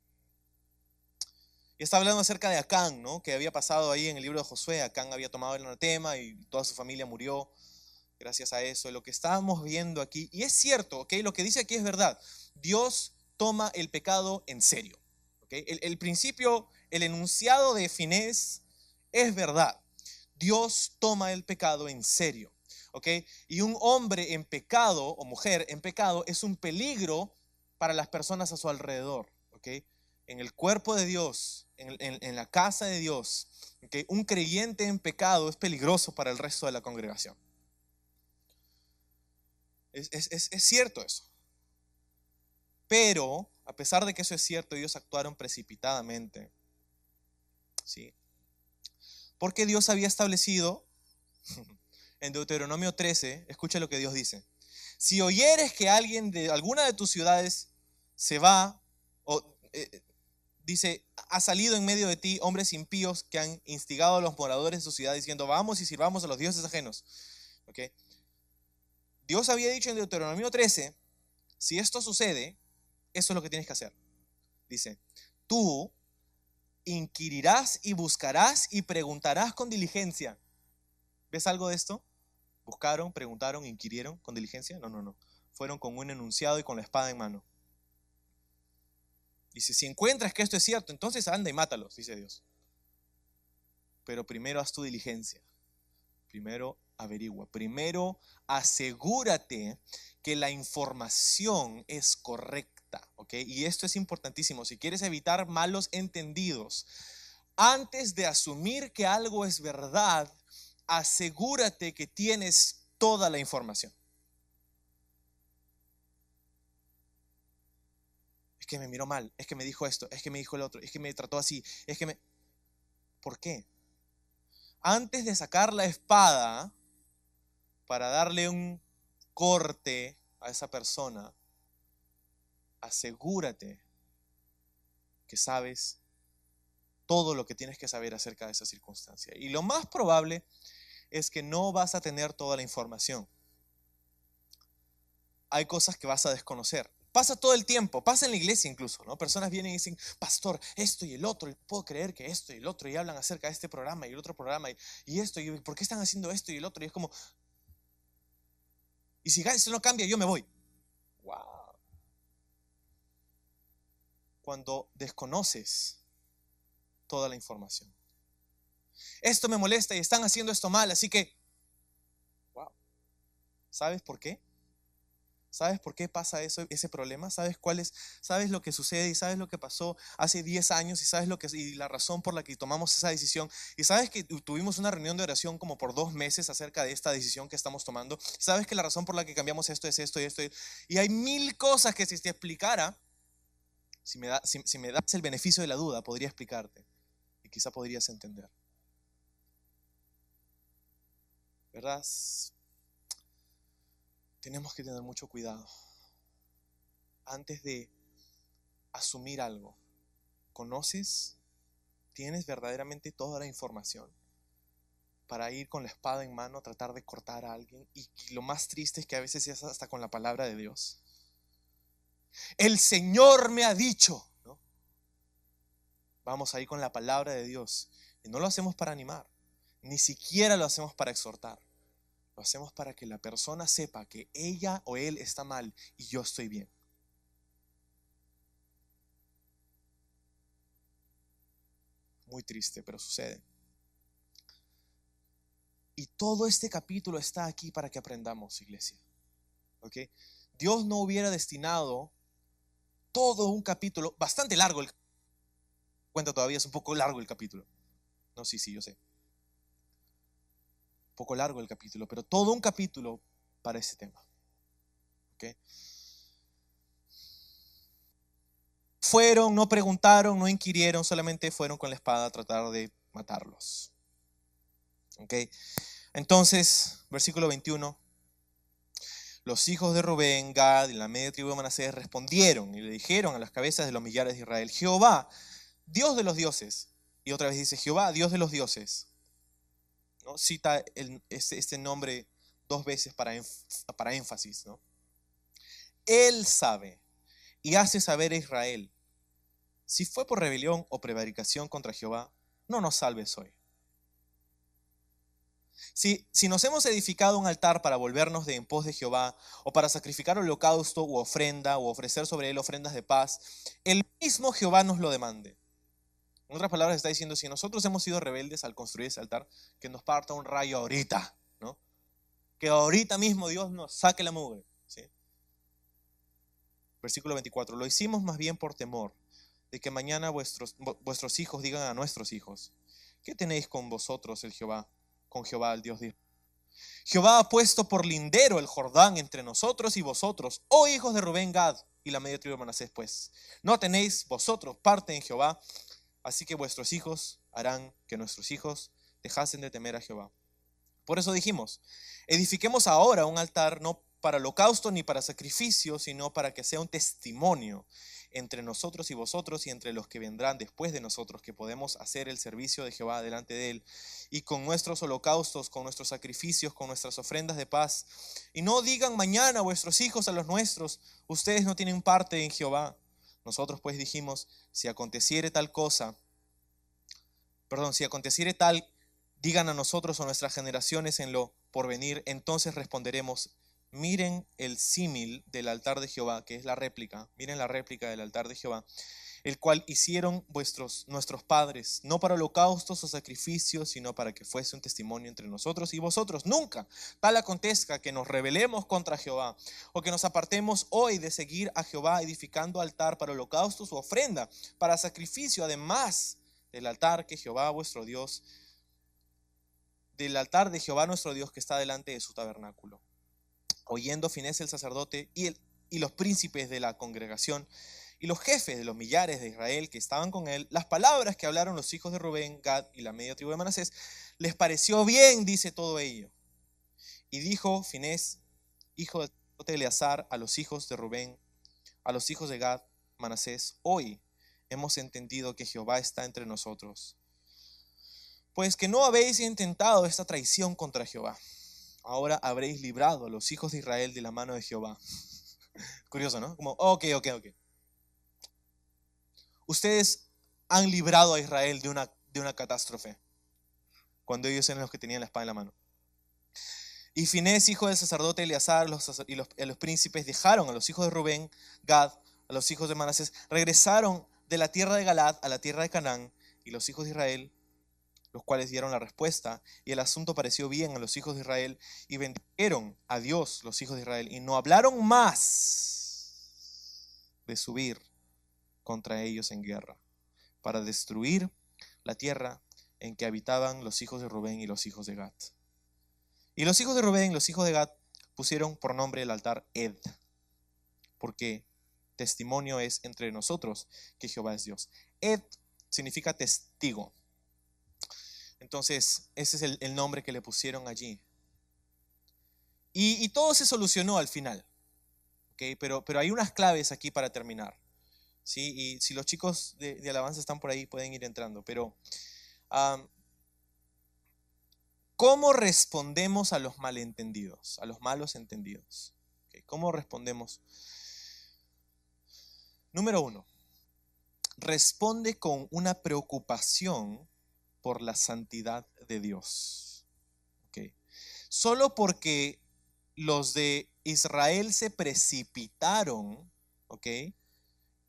Y está hablando acerca de Acán, ¿no? Que había pasado ahí en el libro de Josué. Acán había tomado el anatema y toda su familia murió gracias a eso. Lo que estábamos viendo aquí, y es cierto, ¿ok? Lo que dice aquí es verdad. Dios toma el pecado en serio. ¿Okay? El principio, el enunciado de Finés es verdad. Dios toma el pecado en serio. ¿Ok? Y un hombre en pecado o mujer en pecado es un peligro para las personas a su alrededor. ¿Ok? En el cuerpo de Dios, en la casa de Dios, ¿okay? Un creyente en pecado es peligroso para el resto de la congregación. Es cierto eso. Pero, a pesar de que eso es cierto, ellos actuaron precipitadamente. ¿Sí? Porque Dios había establecido en Deuteronomio 13, escucha lo que Dios dice. Si oyeres que alguien de alguna de tus ciudades se va, o dice, ha salido en medio de ti hombres impíos que han instigado a los moradores de su ciudad diciendo, vamos y sirvamos a los dioses ajenos. ¿Okay? Dios había dicho en Deuteronomio 13, si esto sucede, eso es lo que tienes que hacer. Dice, tú inquirirás y buscarás y preguntarás con diligencia. ¿Ves algo de esto? Buscaron, preguntaron, inquirieron con diligencia. No. Fueron con un enunciado y con la espada en mano. Dice, si encuentras que esto es cierto, entonces anda y mátalos, dice Dios. Pero primero haz tu diligencia. Primero averigua. Primero asegúrate que la información es correcta. ¿Okay? Y esto es importantísimo. Si quieres evitar malos entendidos, antes de asumir que algo es verdad, asegúrate que tienes toda la información. Es que me miró mal, es que me dijo esto, es que me dijo el otro, es que me trató así, es que me... ¿Por qué? Antes de sacar la espada para darle un corte a esa persona, asegúrate que sabes todo lo que tienes que saber acerca de esa circunstancia. Y lo más probable es que no vas a tener toda la información. Hay cosas que vas a desconocer. Pasa todo el tiempo, pasa en la iglesia incluso, ¿no? Personas vienen y dicen, pastor, esto y el otro, y puedo creer que esto y el otro, y hablan acerca de este programa y el otro programa, y esto, y por qué están haciendo esto y el otro, y es como, y si eso no cambia, yo me voy. Wow. Cuando desconoces toda la información. Esto me molesta y están haciendo esto mal, así que, wow. ¿Sabes por qué? ¿Sabes por qué pasa eso, ese problema? ¿Sabes lo que sucede y sabes lo que pasó hace 10 años y sabes y la razón por la que tomamos esa decisión? Y sabes que tuvimos una reunión de oración como por 2 meses acerca de esta decisión que estamos tomando. ¿Sabes que la razón por la que cambiamos esto es esto y esto? Y hay 1000 cosas que si te explicara, si me das el beneficio de la duda, podría explicarte y quizá podrías entender. ¿Verdad? tenemos que tener mucho cuidado. Antes de asumir algo, ¿conoces? ¿Tienes verdaderamente toda la información para ir con la espada en mano a tratar de cortar a alguien? Y lo más triste es que a veces es hasta con la palabra de Dios. El Señor me ha dicho, ¿no? Vamos a ir con la palabra de Dios. Y no lo hacemos para animar, ni siquiera lo hacemos para exhortar. Lo hacemos para que la persona sepa que ella o él está mal y yo estoy bien. Muy triste, pero sucede. Y todo este capítulo está aquí para que aprendamos, iglesia. ¿Ok? Dios no hubiera destinado todo un capítulo, bastante largo. Cuenta todavía, es un poco largo el capítulo. No, sí, yo sé. Un poco largo el capítulo, pero todo un capítulo para ese tema. ¿Ok? Fueron, no preguntaron, no inquirieron, solamente fueron con la espada a tratar de matarlos. ¿Ok? Entonces, versículo 21. Los hijos de Rubén, Gad y la media tribu de Manasés respondieron y le dijeron a las cabezas de los millares de Israel: Jehová, Dios de los dioses. Y otra vez dice Jehová, Dios de los dioses. ¿No? Cita este nombre dos veces para énfasis, ¿no? Él sabe y hace saber a Israel: si fue por rebelión o prevaricación contra Jehová, no nos salves hoy. Si nos hemos edificado un altar para volvernos de en pos de Jehová, o para sacrificar holocausto u ofrenda, o ofrecer sobre él ofrendas de paz, el mismo Jehová nos lo demande. En otras palabras está diciendo: si nosotros hemos sido rebeldes al construir ese altar, que nos parta un rayo ahorita, ¿no? Que ahorita mismo Dios nos saque la mugre, ¿sí? Versículo 24. Lo hicimos más bien por temor de que mañana vuestros hijos digan a nuestros hijos: ¿qué tenéis con vosotros el Jehová? Con Jehová, el Dios de Israel. Jehová ha puesto por lindero el Jordán entre nosotros y vosotros, oh hijos de Rubén, Gad y la media tribu de Manasés, pues no tenéis vosotros parte en Jehová, así que vuestros hijos harán que nuestros hijos dejasen de temer a Jehová. Por eso dijimos: edifiquemos ahora un altar no para holocausto ni para sacrificio, sino para que sea un testimonio entre nosotros y vosotros y entre los que vendrán después de nosotros, que podemos hacer el servicio de Jehová delante de él, y con nuestros holocaustos, con nuestros sacrificios, con nuestras ofrendas de paz. Y no digan mañana vuestros hijos a los nuestros: ustedes no tienen parte en Jehová. Nosotros pues dijimos: si aconteciere tal, digan a nosotros o a nuestras generaciones en lo porvenir, entonces responderemos: miren el símil del altar de Jehová, que es la réplica, miren la réplica del altar de Jehová, el cual hicieron nuestros padres, no para holocaustos o sacrificios, sino para que fuese un testimonio entre nosotros y vosotros. Nunca tal acontezca que nos rebelemos contra Jehová, o que nos apartemos hoy de seguir a Jehová, edificando altar para holocaustos u ofrenda, para sacrificio, además del altar que Jehová vuestro Dios, del altar de Jehová nuestro Dios que está delante de su tabernáculo. Oyendo Finés el sacerdote y los príncipes de la congregación y los jefes de los millares de Israel que estaban con él, las palabras que hablaron los hijos de Rubén, Gad y la media tribu de Manasés, les pareció bien, dice todo ello. Y dijo Finés, hijo del sacerdote Eleazar, a los hijos de Rubén, a los hijos de Gad, Manasés: hoy hemos entendido que Jehová está entre nosotros, pues que no habéis intentado esta traición contra Jehová. Ahora habréis librado a los hijos de Israel de la mano de Jehová. Curioso, ¿no? Como, ok. Ustedes han librado a Israel de una catástrofe, cuando ellos eran los que tenían la espada en la mano. Y Finés, hijo del sacerdote Eleazar, y los príncipes dejaron a los hijos de Rubén, Gad, a los hijos de Manasés, regresaron de la tierra de Galad a la tierra de Canaán, y los hijos de Israel, los cuales dieron la respuesta, y el asunto pareció bien a los hijos de Israel, y bendijeron a Dios los hijos de Israel, y no hablaron más de subir contra ellos en guerra, para destruir la tierra en que habitaban los hijos de Rubén y los hijos de Gad. Y los hijos de Rubén y los hijos de Gad pusieron por nombre el altar Ed, porque testimonio es entre nosotros que Jehová es Dios. Ed significa testigo. Entonces, ese es el nombre que le pusieron allí. Y todo se solucionó al final. ¿Okay? Pero hay unas claves aquí para terminar. ¿Sí? Y si los chicos de alabanza están por ahí, pueden ir entrando. Pero, ¿cómo respondemos a los malentendidos, a los malos entendidos? ¿Okay? ¿Cómo respondemos? Número 1, responde con una preocupación por la santidad de Dios. ¿Okay? Solo porque los de Israel se precipitaron, ¿ok?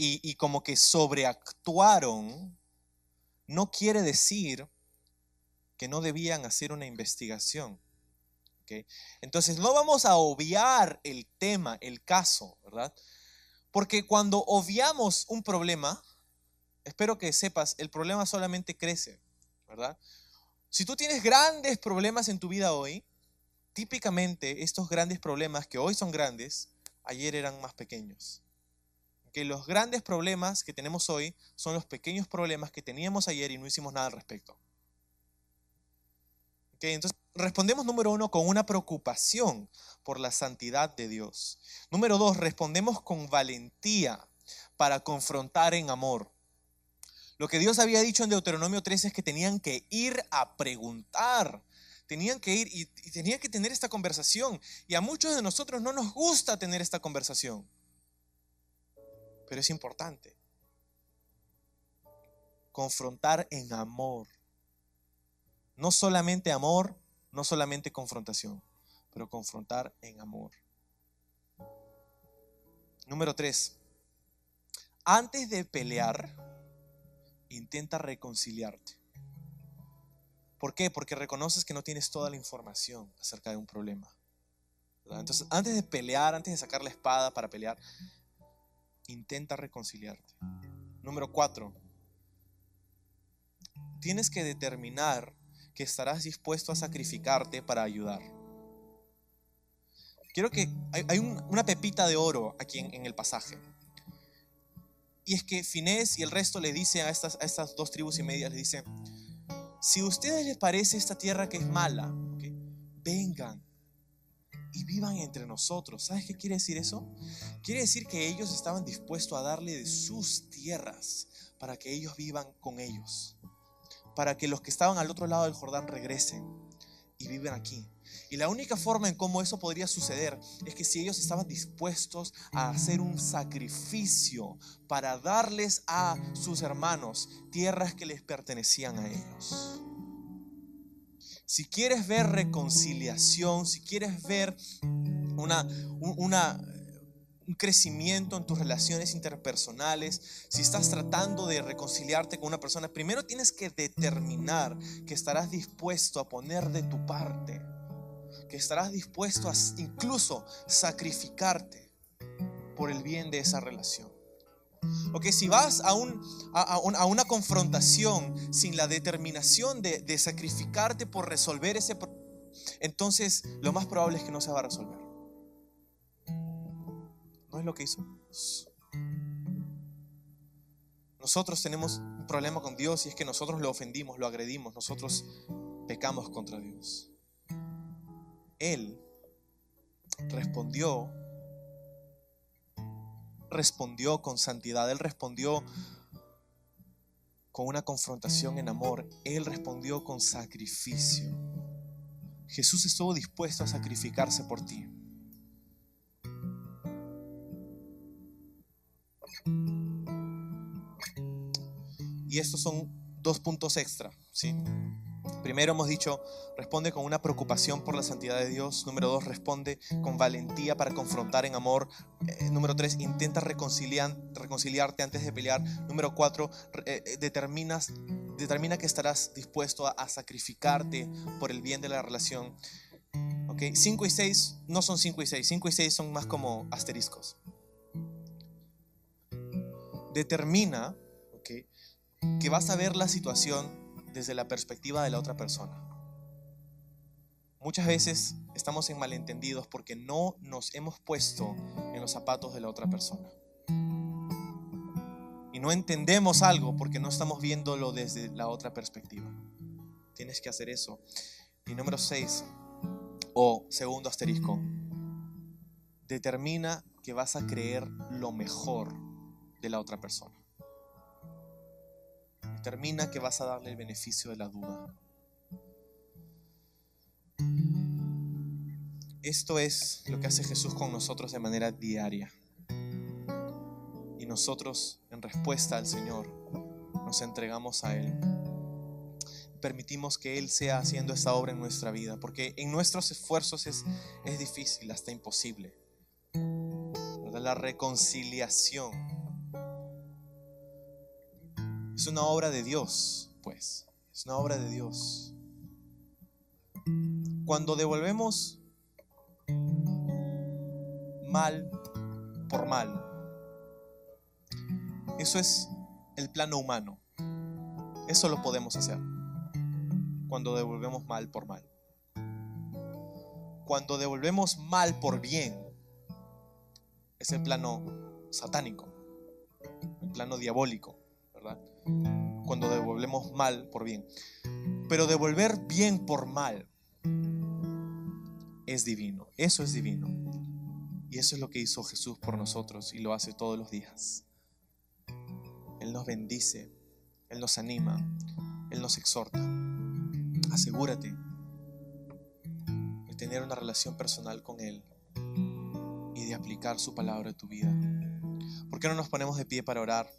Y como que sobreactuaron, no quiere decir que no debían hacer una investigación. ¿Okay? Entonces no vamos a obviar el tema, el caso, ¿verdad? Porque cuando obviamos un problema, espero que sepas, el problema solamente crece, ¿verdad? Si tú tienes grandes problemas en tu vida hoy, típicamente estos grandes problemas que hoy son grandes, ayer eran más pequeños. Que los grandes problemas que tenemos hoy son los pequeños problemas que teníamos ayer y no hicimos nada al respecto. ¿Okay? Entonces respondemos, número 1, con una preocupación por la santidad de Dios. Número 2, respondemos con valentía para confrontar en amor. Lo que Dios había dicho en Deuteronomio 13 es que tenían que ir a preguntar. Tenían que ir y tenían que tener esta conversación. Y a muchos de nosotros no nos gusta tener esta conversación. Pero es importante. Confrontar en amor. No solamente amor, no solamente confrontación, pero confrontar en amor. Número 3. Antes de pelear, intenta reconciliarte. ¿Por qué? Porque reconoces que no tienes toda la información acerca de un problema, ¿verdad? Entonces, antes de pelear, antes de sacar la espada para pelear, intenta reconciliarte. Número 4. Tienes que determinar que estarás dispuesto a sacrificarte para ayudar. Quiero que hay una pepita de oro aquí en el pasaje. Y es que Finés y el resto le dicen a estas 2 tribus y media, le dicen: si a ustedes les parece esta tierra que es mala, ¿okay? Vengan y vivan entre nosotros. ¿Sabes qué quiere decir eso? Quiere decir que ellos estaban dispuestos a darle de sus tierras para que ellos vivan con ellos, para que los que estaban al otro lado del Jordán regresen y vivan aquí. Y la única forma en cómo eso podría suceder es que si ellos estaban dispuestos a hacer un sacrificio para darles a sus hermanos tierras que les pertenecían a ellos. Si quieres ver reconciliación, si quieres ver un crecimiento en tus relaciones interpersonales, si estás tratando de reconciliarte con una persona, primero tienes que determinar que estarás dispuesto a poner de tu parte, que estarás dispuesto a incluso sacrificarte por el bien de esa relación. Ok, si vas a una confrontación sin la determinación de sacrificarte por resolver ese problema, entonces lo más probable es que no se va a resolver. No es lo que hizo Dios. Nosotros tenemos un problema con Dios y es que nosotros lo ofendimos, lo agredimos, nosotros pecamos contra Dios. Él respondió con santidad. Él respondió con una confrontación en amor. Él respondió con sacrificio. Jesús estuvo dispuesto a sacrificarse por ti. Y estos son 2 puntos extra, ¿sí? Primero hemos dicho, responde con una preocupación por la santidad de Dios. Número 2, responde con valentía para confrontar en amor. Número 3, intenta reconciliarte antes de pelear. Número 4, determina que estarás dispuesto a sacrificarte por el bien de la relación. Okay. 5 y 6 no son 5 y 6. 5 y 6 son más como asteriscos. Determina, okay, que vas a ver la situación desde la perspectiva de la otra persona. Muchas veces estamos en malentendidos porque no nos hemos puesto en los zapatos de la otra persona. Y no entendemos algo porque no estamos viéndolo desde la otra perspectiva. Tienes que hacer eso. Y número 6, O segundo asterisco, determina que vas a creer lo mejor de la otra persona. Determina que vas a darle el beneficio de la duda. Esto es lo que hace Jesús con nosotros de manera diaria. Y nosotros, en respuesta al Señor, nos entregamos a Él. Permitimos que Él sea haciendo esta obra en nuestra vida, porque en nuestros esfuerzos es difícil, hasta imposible, ¿verdad? La reconciliación es una obra de Dios, pues, es una obra de Dios. Cuando devolvemos mal por mal, eso es el plano humano. Eso lo podemos hacer. Cuando devolvemos mal por mal. Cuando devolvemos mal por bien, es el plano satánico, el plano diabólico, ¿verdad? Cuando devolvemos mal por bien. Pero devolver bien por mal es divino. Eso es divino. Y eso es lo que hizo Jesús por nosotros y lo hace todos los días. Él nos bendice, Él nos anima, Él nos exhorta. Asegúrate de tener una relación personal con Él y de aplicar su palabra a tu vida. ¿Por qué no nos ponemos de pie para orar?